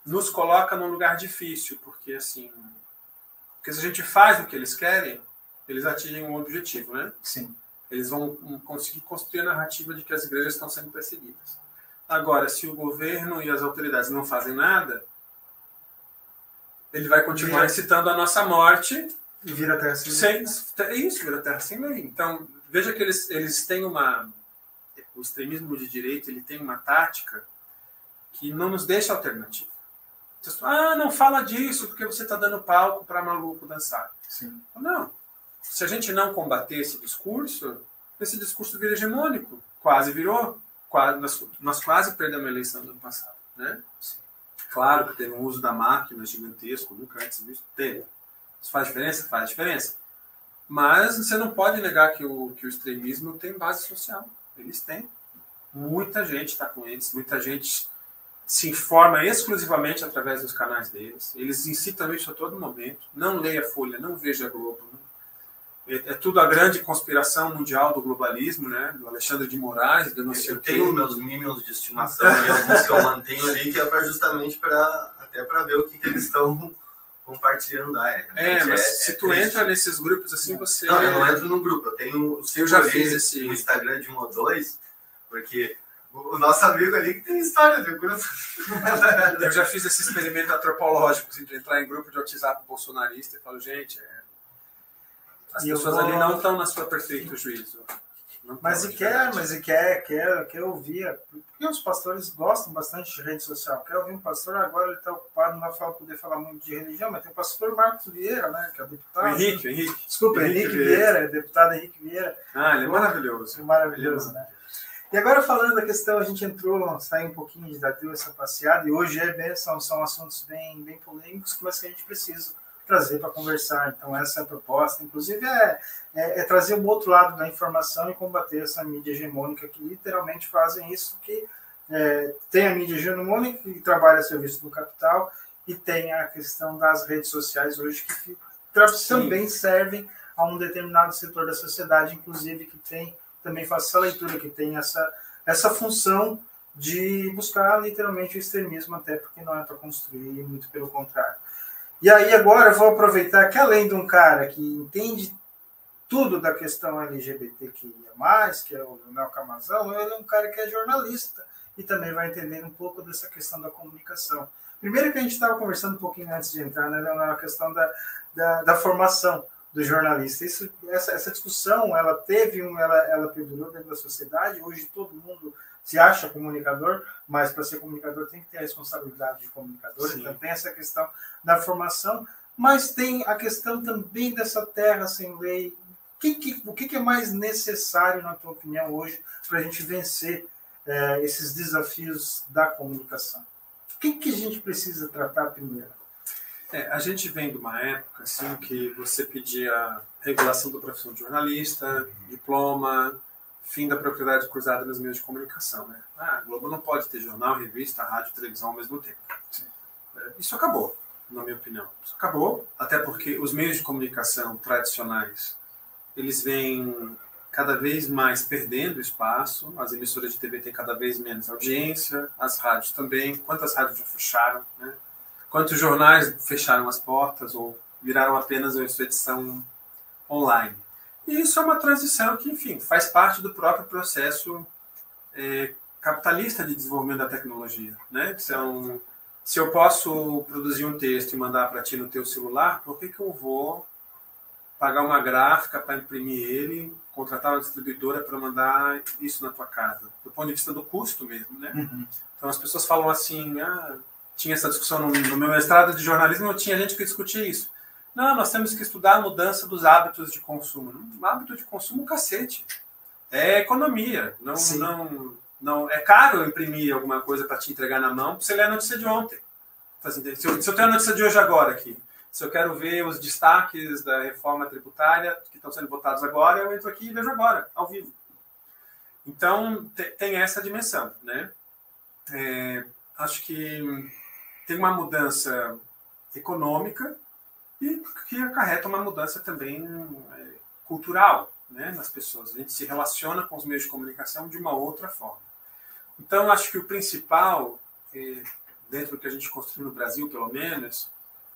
nos coloca num lugar difícil, porque assim, porque se a gente faz o que eles querem, eles atingem um objetivo, né? Sim. Eles vão conseguir construir a narrativa de que as igrejas estão sendo perseguidas. Agora, se o governo e as autoridades não fazem nada, ele vai continuar incitando a nossa morte. E vira terra sem lei. Isso, vira terra sem lei. Então, veja que eles têm o extremismo de direita, ele tem uma tática que não nos deixa alternativa. Não fala disso porque você está dando palco para maluco dançar. Sim. Não. Se a gente não combater esse discurso vira hegemônico. Quase virou. Nós quase perdemos a eleição do ano passado. Né? Claro que teve um uso da máquina gigantesco, nunca antes visto. Teve. Isso faz diferença? Faz diferença. Mas você não pode negar que o extremismo tem base social. Eles têm. Muita gente está com eles, muita gente se informa exclusivamente através dos canais deles. Eles incitam isso a todo momento. Não leia Folha, não veja Globo. É tudo a grande conspiração mundial do globalismo, né? Do Alexandre de Moraes, do não sei o quê. Eu tenho meus minions de estimação e alguns que eu mantenho ali, que é justamente até para ver o que eles estão compartilhando lá. Mas se tu entra nesses grupos assim, você... Não, eu não entro num grupo. Eu já fiz esse... no Instagram de 1 ou 2, porque o nosso amigo ali que tem história, viu? Eu já fiz esse experimento antropológico, assim, de entrar em grupo de WhatsApp bolsonarista e falo, gente, as pessoas ali não estão na sua perfeito juízo. Mas quer ouvir, porque os pastores gostam bastante de rede social. Quer ouvir um pastor, agora ele está ocupado, não vai poder falar muito de religião, mas tem o pastor Marcos Vieira, né, que é deputado. Henrique. Desculpa, Henrique Vieira, deputado Henrique Vieira. Ele é maravilhoso. É maravilhoso, né? E agora falando da questão, a gente saiu um pouquinho da deu essa passeada, e hoje são assuntos bem polêmicos, mas que a gente precisa trazer para conversar. Então essa é a proposta, inclusive é trazer um outro lado da informação e combater essa mídia hegemônica que literalmente fazem isso, que tem a mídia hegemônica que trabalha a serviço do capital e tem a questão das redes sociais hoje que também servem a um determinado setor da sociedade, inclusive que tem, também faço essa leitura, que tem essa função de buscar literalmente o extremismo, até porque não é para construir, muito pelo contrário. E aí agora eu vou aproveitar que além de um cara que entende tudo da questão LGBTQIA+, que é o Leonel Camazão, ele é um cara que é jornalista e também vai entender um pouco dessa questão da comunicação. Primeiro que a gente estava conversando um pouquinho antes de entrar, né, na questão da formação do jornalista. Essa discussão, ela perdurou dentro da sociedade. Hoje todo mundo se acha comunicador, mas para ser comunicador tem que ter a responsabilidade de comunicador. Sim. Então tem essa questão da formação, mas tem a questão também dessa terra sem lei. O que é mais necessário, na tua opinião, hoje, para a gente vencer esses desafios da comunicação? O que a gente precisa tratar primeiro? A gente vem de uma época assim, que você pedia regulação da profissão de jornalista, diploma, fim da propriedade cruzada nos meios de comunicação. Né? A Globo não pode ter jornal, revista, rádio, televisão ao mesmo tempo. Sim. Isso acabou, na minha opinião. Isso acabou, até porque os meios de comunicação tradicionais, eles vêm cada vez mais perdendo espaço, as emissoras de TV têm cada vez menos audiência, as rádios também. Quantas rádios já fecharam, né? Quantos jornais fecharam as portas ou viraram apenas a sua edição online? E isso é uma transição que, enfim, faz parte do próprio processo capitalista de desenvolvimento da tecnologia, né? Então, se eu posso produzir um texto e mandar para ti no teu celular, por que eu vou pagar uma gráfica para imprimir ele, contratar uma distribuidora para mandar isso na tua casa? Do ponto de vista do custo mesmo, né? Uhum. Então, as pessoas falam assim, tinha essa discussão no meu mestrado de jornalismo, não tinha gente que discutia isso. Não, nós temos que estudar a mudança dos hábitos de consumo. Hábito de consumo, cacete. É economia. Não, é caro imprimir alguma coisa para te entregar na mão, para você ler a notícia de ontem. Se eu tenho a notícia de hoje agora aqui, se eu quero ver os destaques da reforma tributária que estão sendo votados agora, eu entro aqui e vejo agora, ao vivo. Então, tem essa dimensão, né? Acho que tem uma mudança econômica e que acarreta uma mudança também cultural, né, nas pessoas. A gente se relaciona com os meios de comunicação de uma outra forma. Então, acho que o principal, dentro do que a gente construiu no Brasil, pelo menos,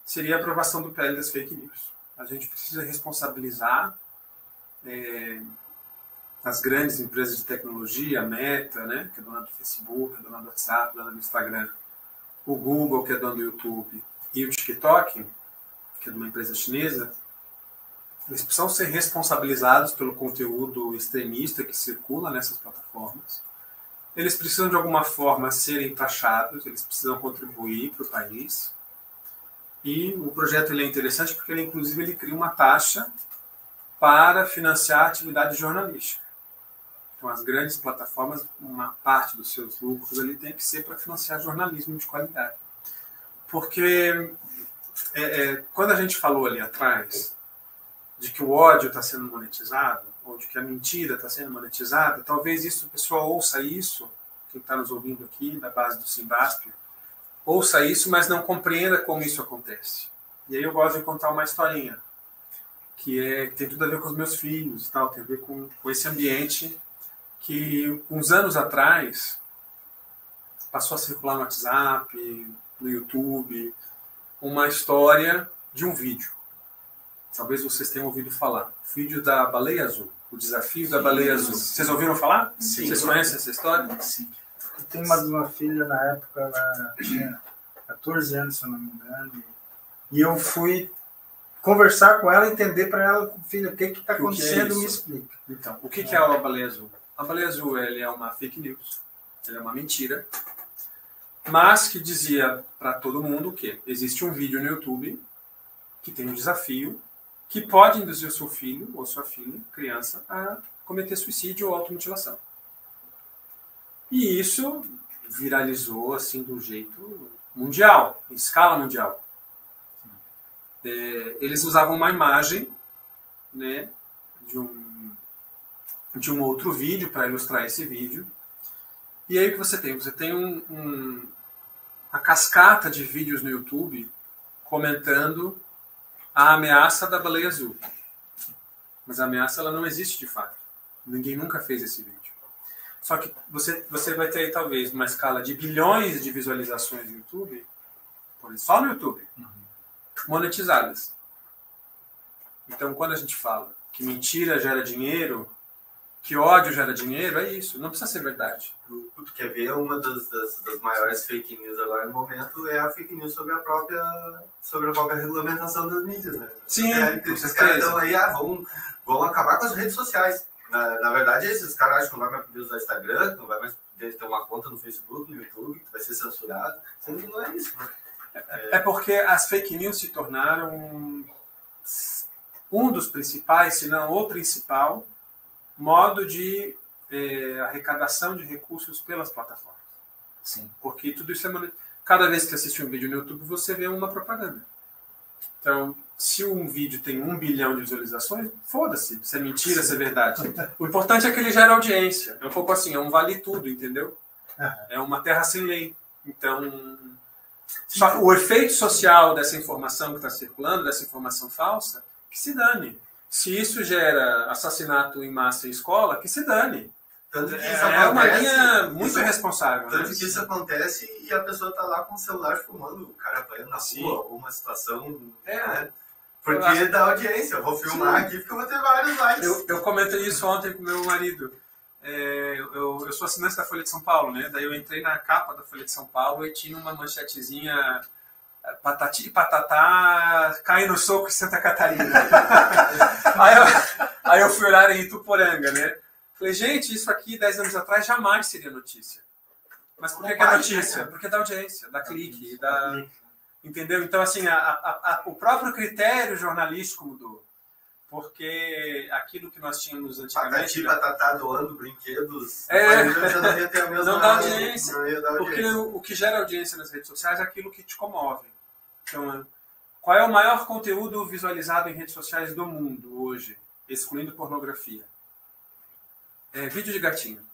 seria a aprovação do PL das fake news. A gente precisa responsabilizar as grandes empresas de tecnologia, a Meta, né, que é dona do Facebook, é dona do WhatsApp, dona do Instagram, o Google, que é dono do YouTube, e o TikTok, que é de uma empresa chinesa, eles precisam ser responsabilizados pelo conteúdo extremista que circula nessas plataformas. Eles precisam, de alguma forma, serem taxados, eles precisam contribuir para o país. E o projeto ele é interessante porque, ele cria uma taxa para financiar a atividade jornalística. Então, as grandes plataformas, uma parte dos seus lucros ali tem que ser para financiar jornalismo de qualidade. Porque quando a gente falou ali atrás de que o ódio está sendo monetizado, ou de que a mentira está sendo monetizada, talvez o pessoal ouça isso, quem está nos ouvindo aqui, da base do Simbasp, ouça isso, mas não compreenda como isso acontece. E aí eu gosto de contar uma historinha, que tem tudo a ver com os meus filhos, tal, tem a ver com esse ambiente que, uns anos atrás, passou a circular no WhatsApp, no YouTube, uma história de um vídeo. Talvez vocês tenham ouvido falar. O vídeo da baleia azul. O desafio da baleia azul. Vocês ouviram falar? Sim. Vocês conhecem essa história? Sim. Eu tenho uma filha, na época, ela tinha 14 anos, se eu não me engano. E eu fui conversar com ela, entender para ela, filha, o que está acontecendo, me explica. Então, o que é a baleia azul? A baleia azul é uma fake news. Ela é uma mentira. Mas que dizia para todo mundo que existe um vídeo no YouTube que tem um desafio que pode induzir o seu filho ou sua filha, criança, a cometer suicídio ou automutilação. E isso viralizou assim de um jeito mundial, em escala mundial. Eles usavam uma imagem, né, de um outro vídeo para ilustrar esse vídeo. E aí o que você tem? Você tem a cascata de vídeos no YouTube comentando a ameaça da baleia azul. Mas a ameaça ela não existe de fato. Ninguém nunca fez esse vídeo. Só que você vai ter, talvez, uma escala de bilhões de visualizações no YouTube, só no YouTube. monetizadas. Então, quando a gente fala que mentira gera dinheiro, que ódio gera dinheiro, é isso. Não precisa ser verdade. Tu quer ver uma das maiores fake news agora no momento é a fake news sobre a própria regulamentação das mídias, né? Sim, esses caras estão aí, vão acabar com as redes sociais. Na verdade, esses caras acham que não vai mais poder usar Instagram, não vai mais poder ter uma conta no Facebook, no YouTube, que vai ser censurado. Sendo que não é isso, né? É porque as fake news se tornaram um dos principais, se não o principal, modo de arrecadação de recursos pelas plataformas. Sim. Porque tudo isso cada vez que você assiste um vídeo no YouTube, você vê uma propaganda. Então, se um vídeo tem 1 bilhão de visualizações, foda-se, se é mentira, se é verdade. O importante é que ele gera audiência. É um pouco assim, é um vale tudo, entendeu? É uma terra sem lei. Então, o efeito social dessa informação que está circulando, dessa informação falsa, que se dane. Se isso gera assassinato em massa em escola, que se dane. Tanto que isso é uma linha muito irresponsável. Tanto que isso acontece e a pessoa está lá com o celular filmando o cara apanhando na rua, alguma situação. Né? Porque dá audiência. Eu vou filmar aqui porque eu vou ter vários likes. Eu comentei isso ontem com meu marido. Eu sou assinante da Folha de São Paulo, né? Daí eu entrei na capa da Folha de São Paulo e tinha uma manchetezinha: patati e patatá, cai no soco em Santa Catarina. aí eu fui olhar em Ituporanga, né? Falei, gente, isso aqui 10 anos atrás jamais seria notícia. Mas por que é notícia? Porque dá audiência, dá clique, entendeu? Então, assim, o próprio critério jornalístico mudou. Porque aquilo que nós tínhamos antigamente... Patatá doando brinquedos... Não dá audiência. Porque o que gera audiência nas redes sociais é aquilo que te comove. Então, qual é o maior conteúdo visualizado em redes sociais do mundo hoje, excluindo pornografia? Vídeo de gatinho.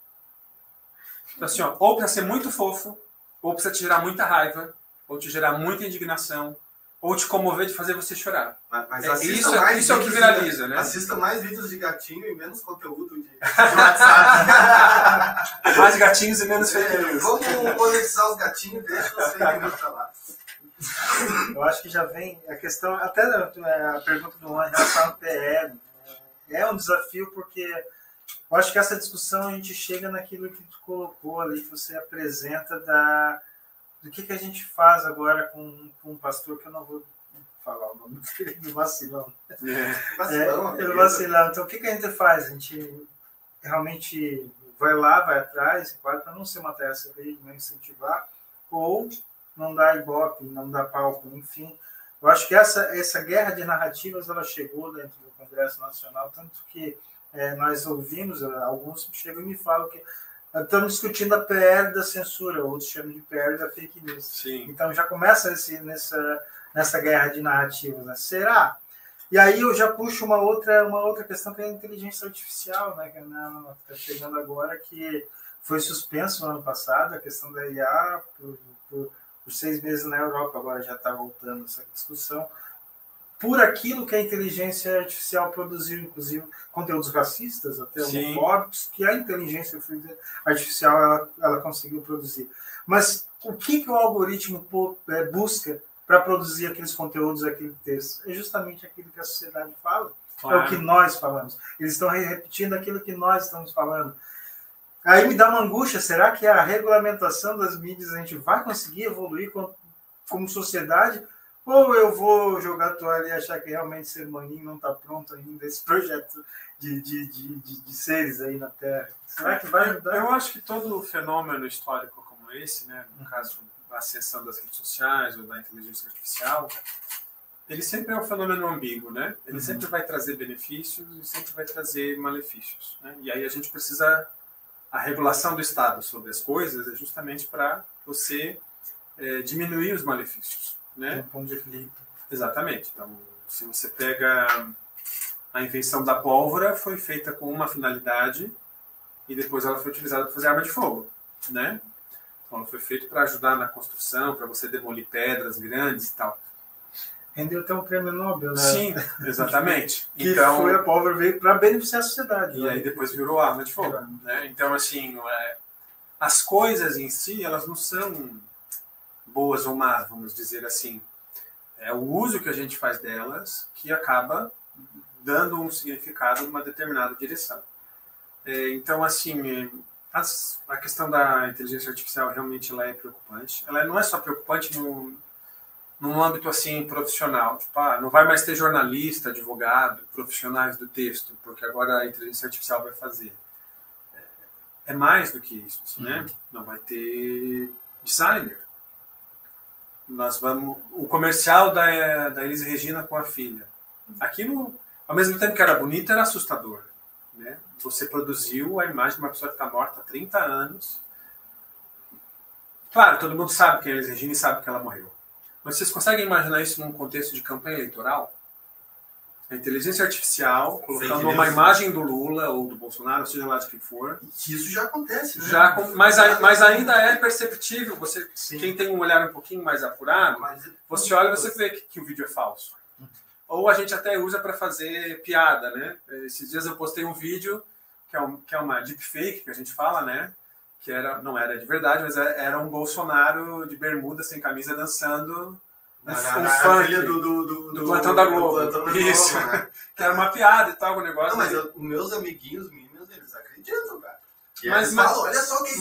Então, assim, ou para ser muito fofo, ou para te gerar muita raiva, ou te gerar muita indignação, ou te comover de fazer você chorar. Mas isso é o que viraliza, né? Assista mais vídeos de gatinho e menos conteúdo de WhatsApp. Mais gatinhos e menos fake news. Vamos monetizar os gatinhos, deixa os fake news pra lá. Eu acho que já vem a questão, até a pergunta do Juan em relação ao PR, é um desafio porque eu acho que essa discussão a gente chega naquilo que tu colocou ali, que você apresenta do que a gente faz agora com um pastor, que eu não vou falar o nome do vacilão. Vacilão. Então, o que a gente faz? A gente realmente vai lá, vai atrás, para não ser uma terra cerveja, não incentivar, ou não dar ibope, não dar palco, enfim. Eu acho que essa guerra de narrativas, ela chegou dentro do Congresso Nacional, tanto que nós ouvimos, alguns chegam e me falam que estamos discutindo a PR da censura, outros chamam de PR da fake news. Sim. Então já começa nessa guerra de narrativas, né? Será? E aí eu já puxo uma outra questão, que é a inteligência artificial, né? Que está chegando agora, que foi suspenso no ano passado, a questão da IA por 6 meses na Europa, agora já está voltando essa discussão, por aquilo que a inteligência artificial produziu, inclusive conteúdos racistas, até homofóbicos, que a inteligência artificial ela conseguiu produzir. Mas o que o algoritmo busca para produzir aqueles conteúdos, aquele texto? É justamente aquilo que a sociedade fala, é o que nós falamos. Eles estão repetindo aquilo que nós estamos falando. Aí me dá uma angústia, será que a regulamentação das mídias a gente vai conseguir evoluir como sociedade? Ou eu vou jogar a toalha e achar que realmente ser humaninho não está pronto ainda, esse projeto de seres aí na Terra? Será que vai mudar? Eu acho que todo fenômeno histórico como esse, né, no caso da ascensão das redes sociais ou da inteligência artificial, ele sempre é um fenômeno ambíguo, né? Ele sempre vai trazer benefícios e sempre vai trazer malefícios, né? E aí a gente precisa... A regulação do Estado sobre as coisas é justamente para você diminuir os malefícios, né? Um ponto de equilíbrio. Exatamente. Então, se você pega a invenção da pólvora, foi feita com uma finalidade e depois ela foi utilizada para fazer arma de fogo, né? Então, ela foi feita para ajudar na construção, para você demolir pedras grandes e tal. Rendeu até um prêmio Nobel, né? Sim, exatamente. Que então, foi a pólvora veio para beneficiar a sociedade. E aí depois virou arma de fogo, né? Então, assim, as coisas em si, elas não são boas ou más, vamos dizer assim. É o uso que a gente faz delas que acaba dando um significado numa determinada direção. Então, assim, a questão da inteligência artificial realmente ela é preocupante. Ela não é só preocupante num âmbito assim profissional. Tipo, não vai mais ter jornalista, advogado, profissionais do texto, porque agora a inteligência artificial vai fazer. É mais do que isso, assim, né? Não vai ter designer. O comercial da Elis Regina com a filha. Aquilo, ao mesmo tempo que era bonito, era assustador. Né? Você produziu a imagem de uma pessoa que está morta há 30 anos. Claro, todo mundo sabe quem é Elis Regina e sabe que ela morreu. Mas vocês conseguem imaginar isso num contexto de campanha eleitoral? A inteligência artificial colocando uma imagem do Lula ou do Bolsonaro, seja lá de quem for. Isso já acontece. Né? Mas ainda é perceptível. Quem tem um olhar um pouquinho mais apurado, você olha e você vê que o vídeo é falso. Ou a gente até usa para fazer piada, né? Esses dias eu postei um vídeo que é uma deepfake, que a gente fala, né? Que não era de verdade, mas era um Bolsonaro de bermuda, sem camisa, dançando um funk do Plantão da Globo. Isso. Né? Que era uma piada e tal, o negócio. Não, mas os meus amiguinhos, meninos, eles acreditam, cara. Mas olha só que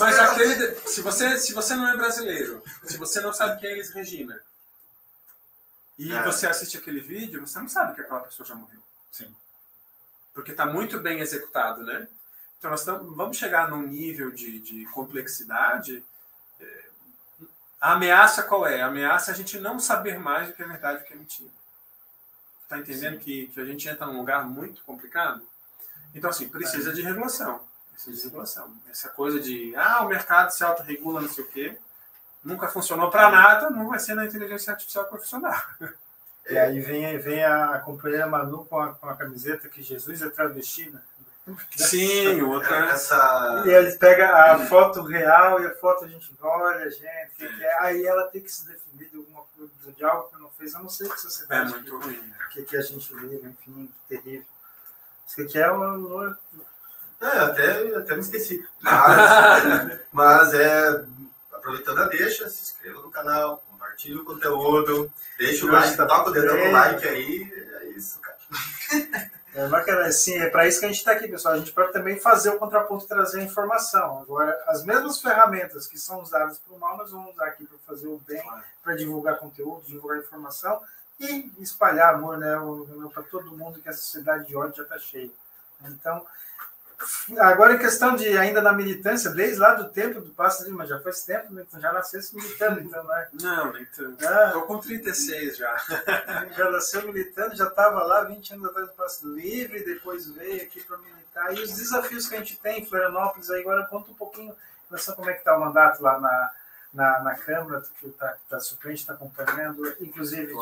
se você não é brasileiro, se você não sabe quem é Elis Regina, e você assiste aquele vídeo, você não sabe que aquela pessoa já morreu. Sim. Porque está muito bem executado, né? Então, vamos chegar num nível de complexidade. A ameaça qual é? A ameaça é a gente não saber mais do que é verdade e do que é mentira. Está entendendo que a gente entra num lugar muito complicado? Então, assim, precisa de regulação. Essa coisa de, o mercado se autorregula, não sei o quê, nunca funcionou para nada, não vai ser na inteligência artificial profissional. E aí vem a companheira Manu com a camiseta que Jesus é travesti, né? Sim, outra. E eles pegam a foto real e a foto a gente olha, gente, aí ela tem que se defender de alguma coisa, de algo que não fez, eu não sei que sociedade. É muito ruim. Que a gente vive, enfim, terrível. Isso aqui é uma. Até me esqueci. Mas aproveitando a deixa, se inscreva no canal, compartilhe o conteúdo, deixa o like, toca o dedão no like aí, é isso, cara. Assim, é para isso que a gente está aqui, pessoal. A gente pode também fazer o contraponto e trazer a informação. Agora, as mesmas ferramentas que são usadas para o mal, nós vamos usar aqui para fazer o bem, para divulgar conteúdo, divulgar informação e espalhar amor, né, para todo mundo, que a sociedade de ódio já está cheia. Então, agora em questão de ainda na militância, desde lá do tempo do Passo, mas já faz tempo, né? Já nascesse militando, então, né? Não, nem tanto. Estou com 36 já. Já nasceu militando, já estava lá 20 anos atrás do Passo Livre, depois veio aqui para militar. E os desafios que a gente tem em Florianópolis, aí agora conta um pouquinho, relação como é que está o mandato lá na Câmara, que está suplente, está acompanhando. Inclusive,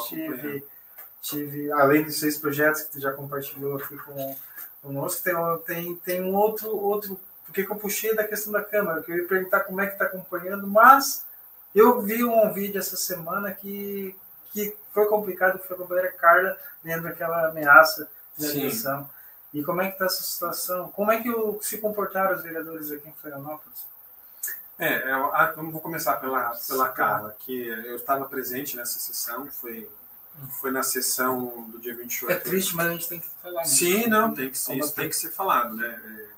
tive, além dos 6 projetos que tu já compartilhou aqui conosco, tem um outro, porque que eu puxei da questão da Câmara, que eu ia perguntar como é que está acompanhando, mas eu vi um vídeo essa semana que foi complicado, que foi com a companheira Carla, dentro daquela ameaça de agressão. E como é que está essa situação? Como é que se comportaram os vereadores aqui em Florianópolis? Vou começar pela Carla, que eu estava presente nessa sessão, foi na sessão do dia 28. É triste, mas a gente tem que falar. Sim, não, isso tem que ser falado, né?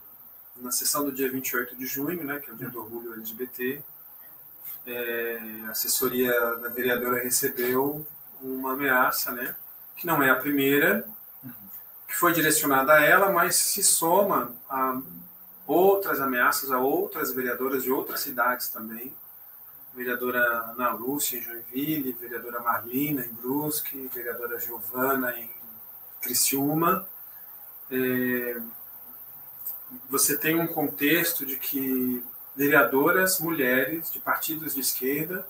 Na sessão do dia 28 de junho, né, que é o dia do orgulho LGBT, a assessoria da vereadora recebeu uma ameaça, né, que não é a primeira, que foi direcionada a ela, mas se soma a outras ameaças a outras vereadoras de outras cidades também. Vereadora Ana Lúcia, em Joinville, vereadora Marlina, em Brusque, vereadora Giovana, em Criciúma. Você tem um contexto de que vereadoras mulheres de partidos de esquerda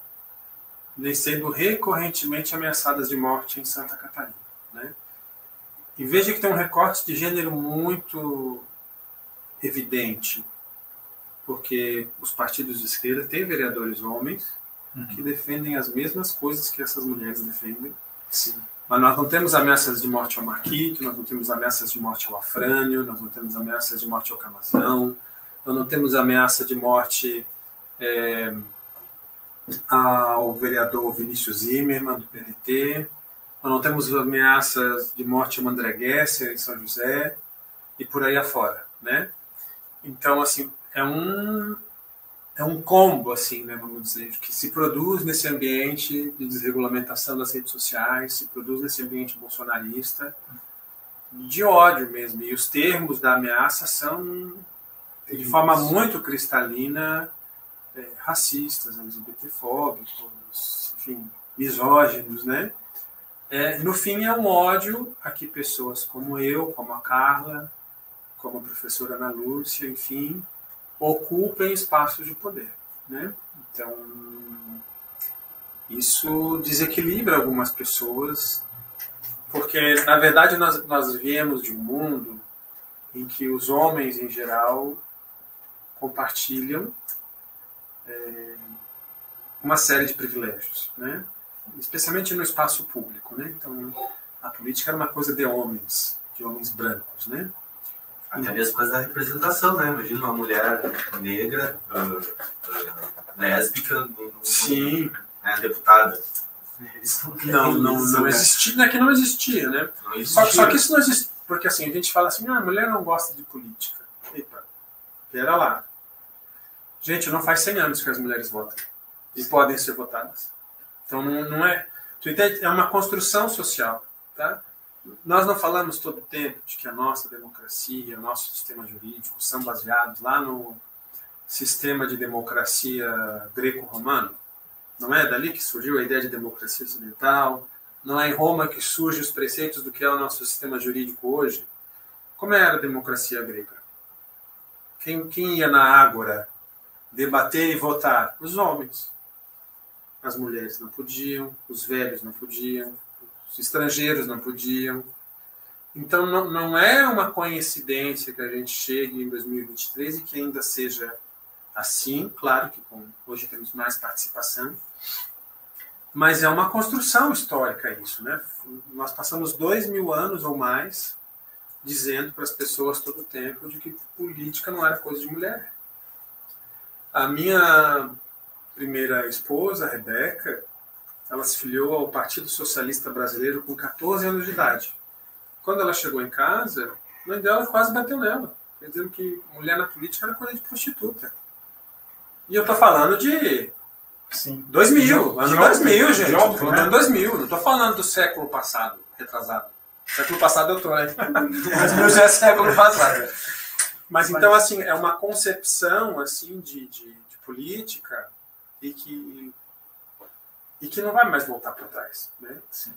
vêm sendo recorrentemente ameaçadas de morte em Santa Catarina, né? E veja que tem um recorte de gênero muito evidente, porque os partidos de esquerda têm vereadores homens que defendem as mesmas coisas que essas mulheres defendem. Sim. Mas nós não temos ameaças de morte ao Marquito, nós não temos ameaças de morte ao Afrânio, nós não temos ameaças de morte ao Camazão, nós não temos ameaça de morte ao vereador Vinícius Zimmermann, do PDT, nós não temos ameaças de morte em André Guesser, em São José, e por aí afora, né? Então, assim, é um combo, assim, né, vamos dizer, que se produz nesse ambiente de desregulamentação das redes sociais, se produz nesse ambiente bolsonarista, de ódio mesmo. E os termos da ameaça são, de forma muito cristalina, racistas, LGBTfóbicos, enfim, misóginos, né? No fim, é um ódio a que pessoas como eu, como a Carla, como a professora Ana Lúcia, enfim, ocupem espaços de poder, né? Então, isso desequilibra algumas pessoas, porque, na verdade, nós viemos de um mundo em que os homens, em geral, compartilham uma série de privilégios, né? Especialmente no espaço público, né? Então, a política era uma coisa de homens brancos, né? Até mesmo coisa da representação, né? Imagina uma mulher negra, lésbica, sim, deputada. Não existia, não é que não existia, né? Não existia. Só que isso não existe, porque assim, a gente fala assim, a mulher não gosta de política. Eita, pera lá. Gente, não faz 100 anos que as mulheres votam e podem ser votadas. Então não é... Tu entende? É uma construção social, tá? Nós não falamos todo o tempo de que a nossa democracia, o nosso sistema jurídico são baseados lá no sistema de democracia greco-romano? Não é dali que surgiu a ideia de democracia ocidental? Não é em Roma que surgem os preceitos do que é o nosso sistema jurídico hoje? Como era a democracia grega? Quem ia na ágora debater e votar? Os homens. As mulheres não podiam, os velhos não podiam, os estrangeiros não podiam. Então, não é uma coincidência que a gente chegue em 2023 e que ainda seja assim. Claro que hoje temos mais participação, mas é uma construção histórica isso, né? Nós passamos 2000 anos ou mais dizendo para as pessoas todo o tempo de que política não era coisa de mulher. A minha primeira esposa, a Rebeca, ela se filiou ao Partido Socialista Brasileiro com 14 anos de idade. Quando ela chegou em casa, a mãe dela quase bateu nela, dizendo que mulher na política era coisa de prostituta. E eu tô falando de 2000, ano 2000, gente. Ano 2000, não tô falando do século passado, retrasado. Século passado eu tô, né? 2000 já é século passado. Mas então, assim, é uma concepção, assim, de política e que não vai mais voltar para trás, né? Assim,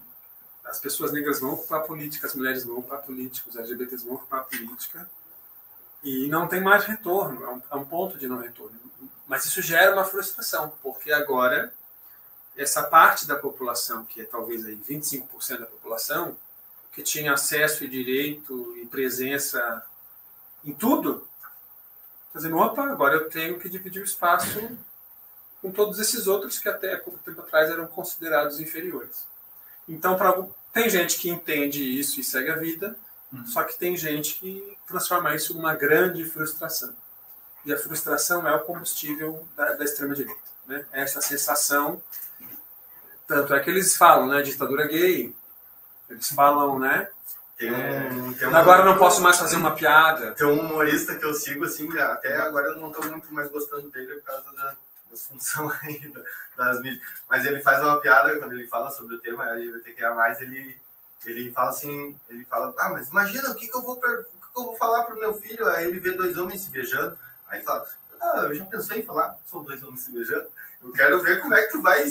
as pessoas negras vão ocupar a política, as mulheres vão ocupar a política, os LGBTs vão ocupar a política e não tem mais retorno, é um ponto de não retorno. Mas isso gera uma frustração, porque agora essa parte da população, que é talvez aí 25% da população, que tinha acesso e direito e presença em tudo, está dizendo, opa, agora eu tenho que dividir o espaço com todos esses outros que até pouco tempo atrás eram considerados inferiores. Então, tem gente que entende isso e segue a vida, só que tem gente que transforma isso numa grande frustração. E a frustração é o combustível da extrema-direita, né? Essa sensação, tanto é que eles falam, né, ditadura gay, eles falam, né, agora não posso mais fazer uma piada. Tem um humorista que eu sigo, assim, até agora eu não estou muito mais gostando dele por causa das funções aí das mídias. Mas ele faz uma piada quando ele fala sobre o tema LGBTQIA+, ele fala assim, mas imagina o que eu vou falar pro meu filho, aí ele vê dois homens se beijando, aí ele fala, eu já pensei em falar, são dois homens se beijando, eu quero ver como é que tu vai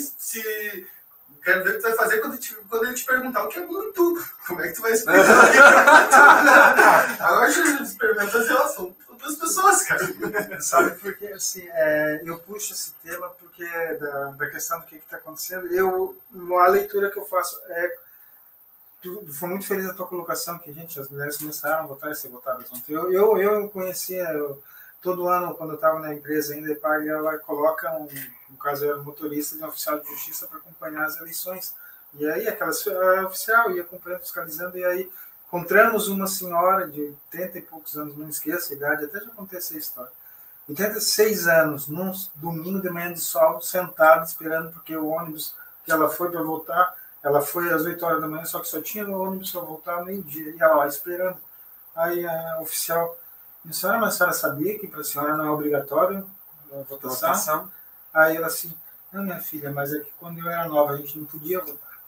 quero ver o que tu vai fazer quando ele te perguntar o que é Bluetooth. Como é que tu vai explicar o que é Bluetooth? Agora a gente experimenta as relações com outras pessoas, cara. Sabe, porque assim, eu puxo esse tema porque da questão do que está acontecendo. A leitura que eu faço foi muito feliz a tua colocação, que, gente, as mulheres começaram a votar e ser votadas ontem. Eu conhecia, todo ano, quando eu estava na empresa ainda, ela coloca no caso eu era motorista de um oficial de justiça para acompanhar as eleições. E aí aquela oficial ia acompanhando, fiscalizando, e aí encontramos uma senhora de 80 e poucos anos, não esqueço a idade, até já contei essa história. 86 anos, num domingo de manhã de sol, sentada, esperando, porque o ônibus que ela foi para voltar Ela foi às 8 horas da manhã, só que só tinha no ônibus só voltar ao meio-dia. E ela lá esperando. Aí a oficial, mas a senhora sabia que para a senhora não é obrigatório a votação? Aí ela assim, não, minha filha, mas é que quando eu era nova a gente não podia votar.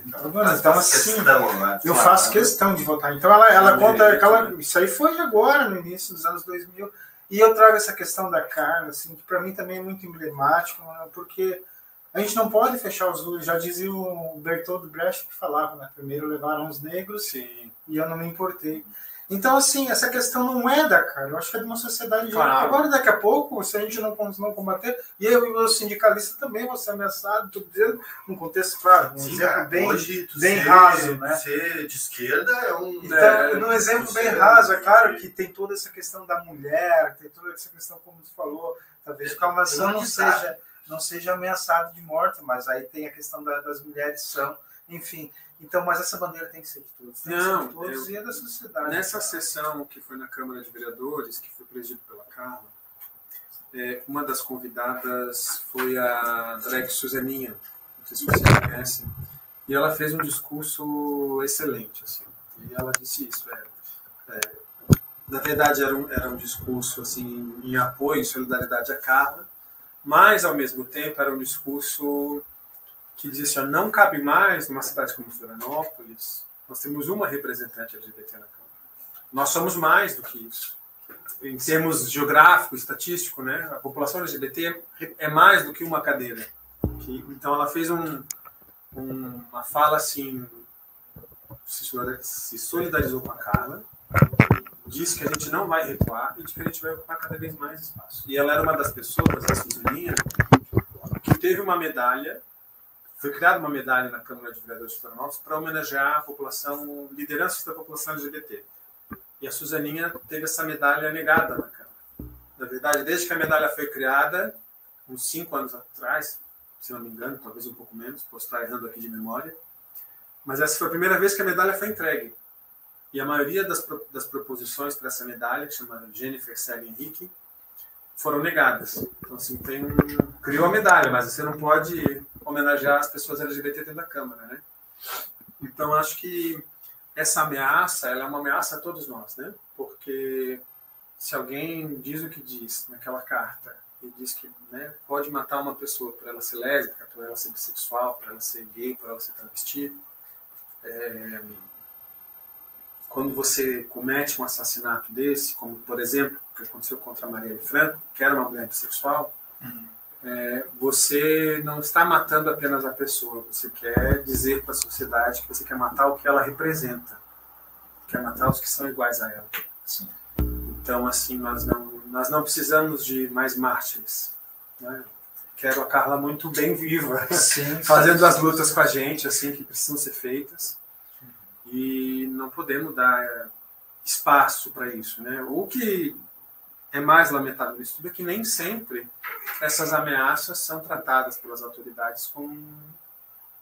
Então assim, eu faço questão de votar. Então ela conta que isso aí foi agora, no início dos anos 2000. E eu trago essa questão da Carla, assim, que para mim também é muito emblemático, né, porque a gente não pode fechar os olhos. Já dizia o Bertolt Brecht que falava, né? Primeiro levaram os negros. Sim. E eu não me importei. Então, assim, essa questão não é da Carla, eu acho que é de uma sociedade. Claro. Agora, daqui a pouco, se a gente não combater, e eu e os sindicalistas também vão ser ameaçados, estou dizendo, num contexto, claro, exemplo bem raso, né? Ser de esquerda é um... Então, num exemplo bem raso, é claro que tem toda essa questão da mulher, tem toda essa questão, como você falou, talvez a calmação não seja ameaçado de morte, mas aí tem a questão das mulheres são, enfim. Então, mas essa bandeira tem que ser de todos. E é da sociedade. Nessa sessão que foi na Câmara de Vereadores, que foi presidida pela Carla, uma das convidadas foi a drag Suzaninha, não sei se vocês conhecem, e ela fez um discurso excelente. Assim, e ela disse isso. Na verdade, era um discurso assim, em apoio, em solidariedade à Carla, mas, ao mesmo tempo, era um discurso que dizia assim, não cabe mais numa cidade como Florianópolis, nós temos uma representante LGBT na Câmara. Nós somos mais do que isso. Em termos geográfico, estatístico, né, a população LGBT é mais do que uma cadeira. Então ela fez uma fala assim, se solidarizou com a Carla, disse que a gente não vai recuar e de que a gente vai ocupar cada vez mais espaço. E ela era uma das pessoas, a Suzaninha, que teve uma medalha. Foi criada uma medalha na Câmara de Vereadores de Florianópolis para homenagear a população, lideranças da população LGBT. E a Suzaninha teve essa medalha negada na Câmara. Na verdade, desde que a medalha foi criada, uns 5 anos atrás, se não me engano, talvez um pouco menos, posso estar errando aqui de memória, mas essa foi a primeira vez que a medalha foi entregue. E a maioria das proposições para essa medalha, que chama Jennifer Célia Henrique, foram negadas. Então, assim, criou a medalha, mas você não pode homenagear as pessoas LGBT dentro da Câmara, né? Então, acho que essa ameaça, ela é uma ameaça a todos nós, né? Porque se alguém diz o que diz naquela carta e diz que, né, pode matar uma pessoa por ela ser lésbica, por ela ser bissexual, por ela ser gay, por ela ser travesti, quando você comete um assassinato desse, como, por exemplo, o que aconteceu contra a Marielle Franco, que era uma mulher bissexual, você não está matando apenas a pessoa, você quer dizer para a sociedade que você quer matar o que ela representa, quer matar os que são iguais a ela. Sim. Então, assim, nós não precisamos de mais mártires, né? Quero a Carla muito bem viva, sim, fazendo as lutas com a gente, assim, que precisam ser feitas. E não podemos dar espaço para isso, né? O que é mais lamentável nisso tudo é que nem sempre essas ameaças são tratadas pelas autoridades com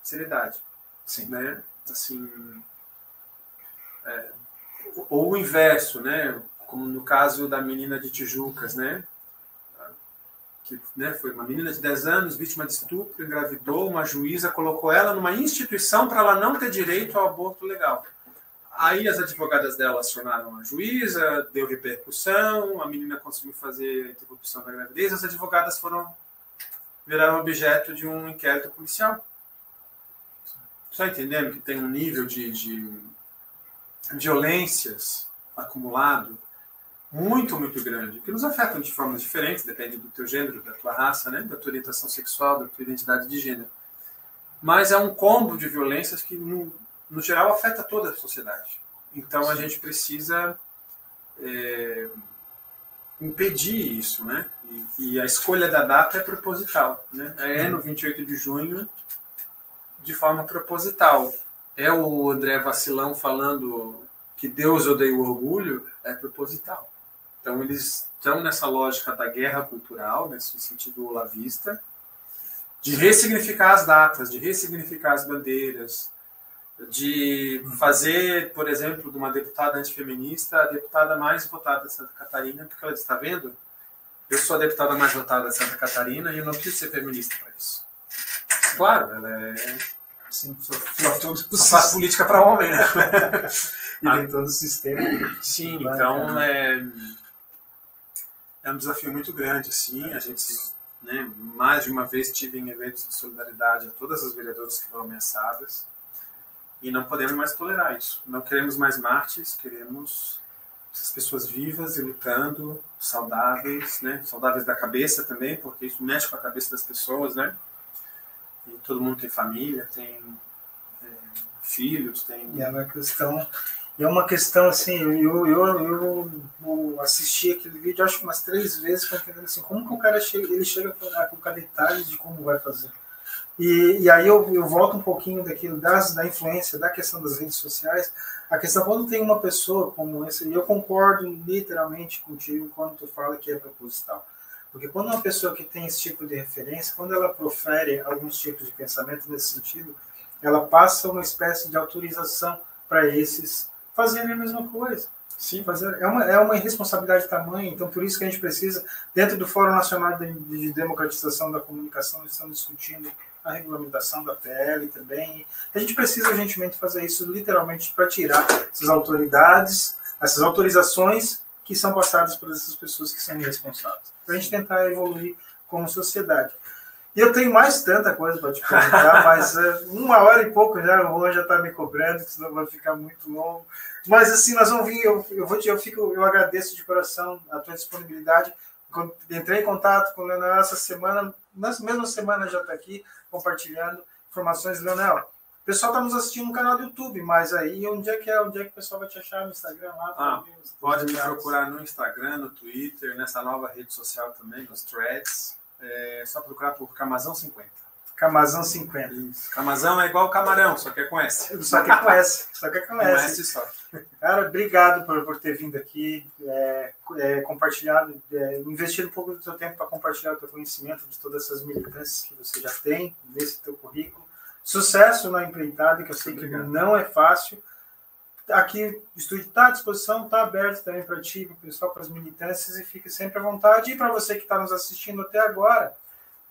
seriedade. Sim. Né? Assim, ou o inverso, né? Como no caso da menina de Tijucas, né? Que, né, foi uma menina de 10 anos, vítima de estupro, engravidou, uma juíza colocou ela numa instituição para ela não ter direito ao aborto legal. Aí as advogadas dela acionaram a juíza, deu repercussão, a menina conseguiu fazer a interrupção da gravidez, as advogadas viraram objeto de um inquérito policial. Só entendendo que tem um nível de violências acumulado muito, muito grande, que nos afetam de formas diferentes, depende do teu gênero, da tua raça, né, da tua orientação sexual, da tua identidade de gênero. Mas é um combo de violências que, no geral, afeta toda a sociedade. Então, a gente precisa impedir isso, né? E a escolha da data é proposital, né? É no 28 de junho, de forma proposital. É o André Vacilão falando que Deus odeia o orgulho, é proposital. Então, eles estão nessa lógica da guerra cultural, nesse sentido olavista, de ressignificar as datas, de ressignificar as bandeiras, de fazer, por exemplo, de uma deputada antifeminista a deputada mais votada de Santa Catarina, porque ela está vendo, eu sou a deputada mais votada de Santa Catarina e eu não preciso ser feminista para isso. Claro, ela é... Sim, Só faz política para homem, né? E tem todo o sistema. Sim, então é um desafio muito grande, assim. A gente, né, mais de uma vez tive em eventos de solidariedade a todas as vereadoras que foram ameaçadas e não podemos mais tolerar isso. Não queremos mais mártires, queremos essas pessoas vivas e lutando, saudáveis, né? Saudáveis da cabeça também, porque isso mexe com a cabeça das pessoas, né? E todo mundo tem família, tem filhos, tem... E é uma questão assim, eu assisti aquele vídeo acho que umas 3 vezes para entender assim, como que o cara chega a colocar detalhes de como vai fazer. E aí eu volto um pouquinho daquilo da influência, da questão das redes sociais. A questão quando tem uma pessoa como essa, e eu concordo literalmente contigo quando tu fala que é proposital. Porque quando uma pessoa que tem esse tipo de referência, quando ela profere alguns tipos de pensamento nesse sentido, ela passa uma espécie de autorização para esses fazerem a mesma coisa. Sim. É uma irresponsabilidade tamanha, então por isso que a gente precisa, dentro do Fórum Nacional de Democratização da Comunicação, nós estamos discutindo a regulamentação da PL também. A gente precisa urgentemente fazer isso literalmente para tirar essas autoridades, essas autorizações que são passadas por essas pessoas que são irresponsáveis. Para a gente tentar evoluir como sociedade. E eu tenho mais tanta coisa para te perguntar, mas 1h e pouco já, o Juan já está me cobrando, que senão vai ficar muito longo. Mas assim, nós vamos vir, eu agradeço de coração a tua disponibilidade. Quando entrei em contato com o Leonel essa semana, nessa mesma semana já está aqui, compartilhando informações. Leonel, o pessoal está nos assistindo no canal do YouTube, mas aí onde é que o pessoal vai te achar no Instagram? Lá, pode me procurar no Instagram, no Twitter, nessa nova rede social também, nos Threads. É só procurar por Camazão 50. Camazão 50. Isso. Camazão é igual camarão, só que é com S. Só que é com S. Com S só. Cara, obrigado por ter vindo aqui, compartilhado, investido um pouco do seu tempo para compartilhar o teu conhecimento de todas essas militâncias que você já tem, desse teu currículo. Sucesso na empreitada, que eu sei que não é fácil. Aqui o estúdio está à disposição, está aberto também para ti, para o pessoal, para as militâncias, e fique sempre à vontade. E para você que está nos assistindo até agora,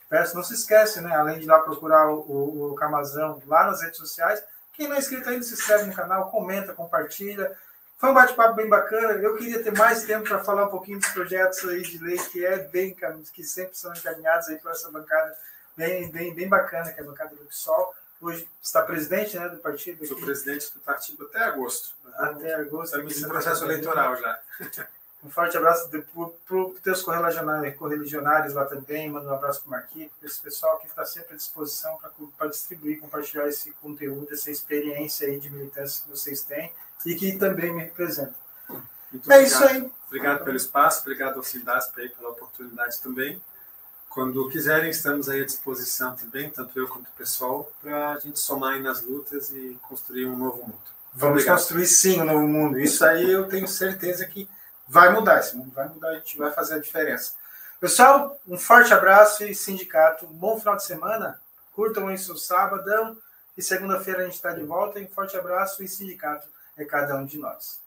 peço, não se esquece, né? Além de ir lá procurar o Camazão lá nas redes sociais, quem não é inscrito ainda, se inscreve no canal, comenta, compartilha. Foi um bate-papo bem bacana. Eu queria ter mais tempo para falar um pouquinho dos projetos aí de lei que sempre são encaminhados aí por essa bancada bem bacana, que é a bancada do PSOL. Hoje está presidente, né, do partido. Sou presidente do partido até agosto. Até agosto. Estamos no processo eleitoral já. Um forte abraço para os teus correligionários lá também. Manda um abraço para o Marquinhos, para esse pessoal que está sempre à disposição para distribuir, compartilhar esse conteúdo, essa experiência aí de militância que vocês têm e que também me representam. Muito obrigado. Isso aí. Obrigado pelo espaço, obrigado ao Sindasp aí pela oportunidade também. Quando quiserem, estamos aí à disposição também, tanto eu quanto o pessoal, para a gente somar aí nas lutas e construir um novo mundo. Vamos construir sim um novo mundo. Isso aí eu tenho certeza que vai mudar. Esse mundo vai mudar, a gente vai fazer a diferença. Pessoal, um forte abraço e sindicato. Um bom final de semana. Curtam isso no sábado. E segunda-feira a gente está de volta. Um forte abraço e sindicato é cada um de nós.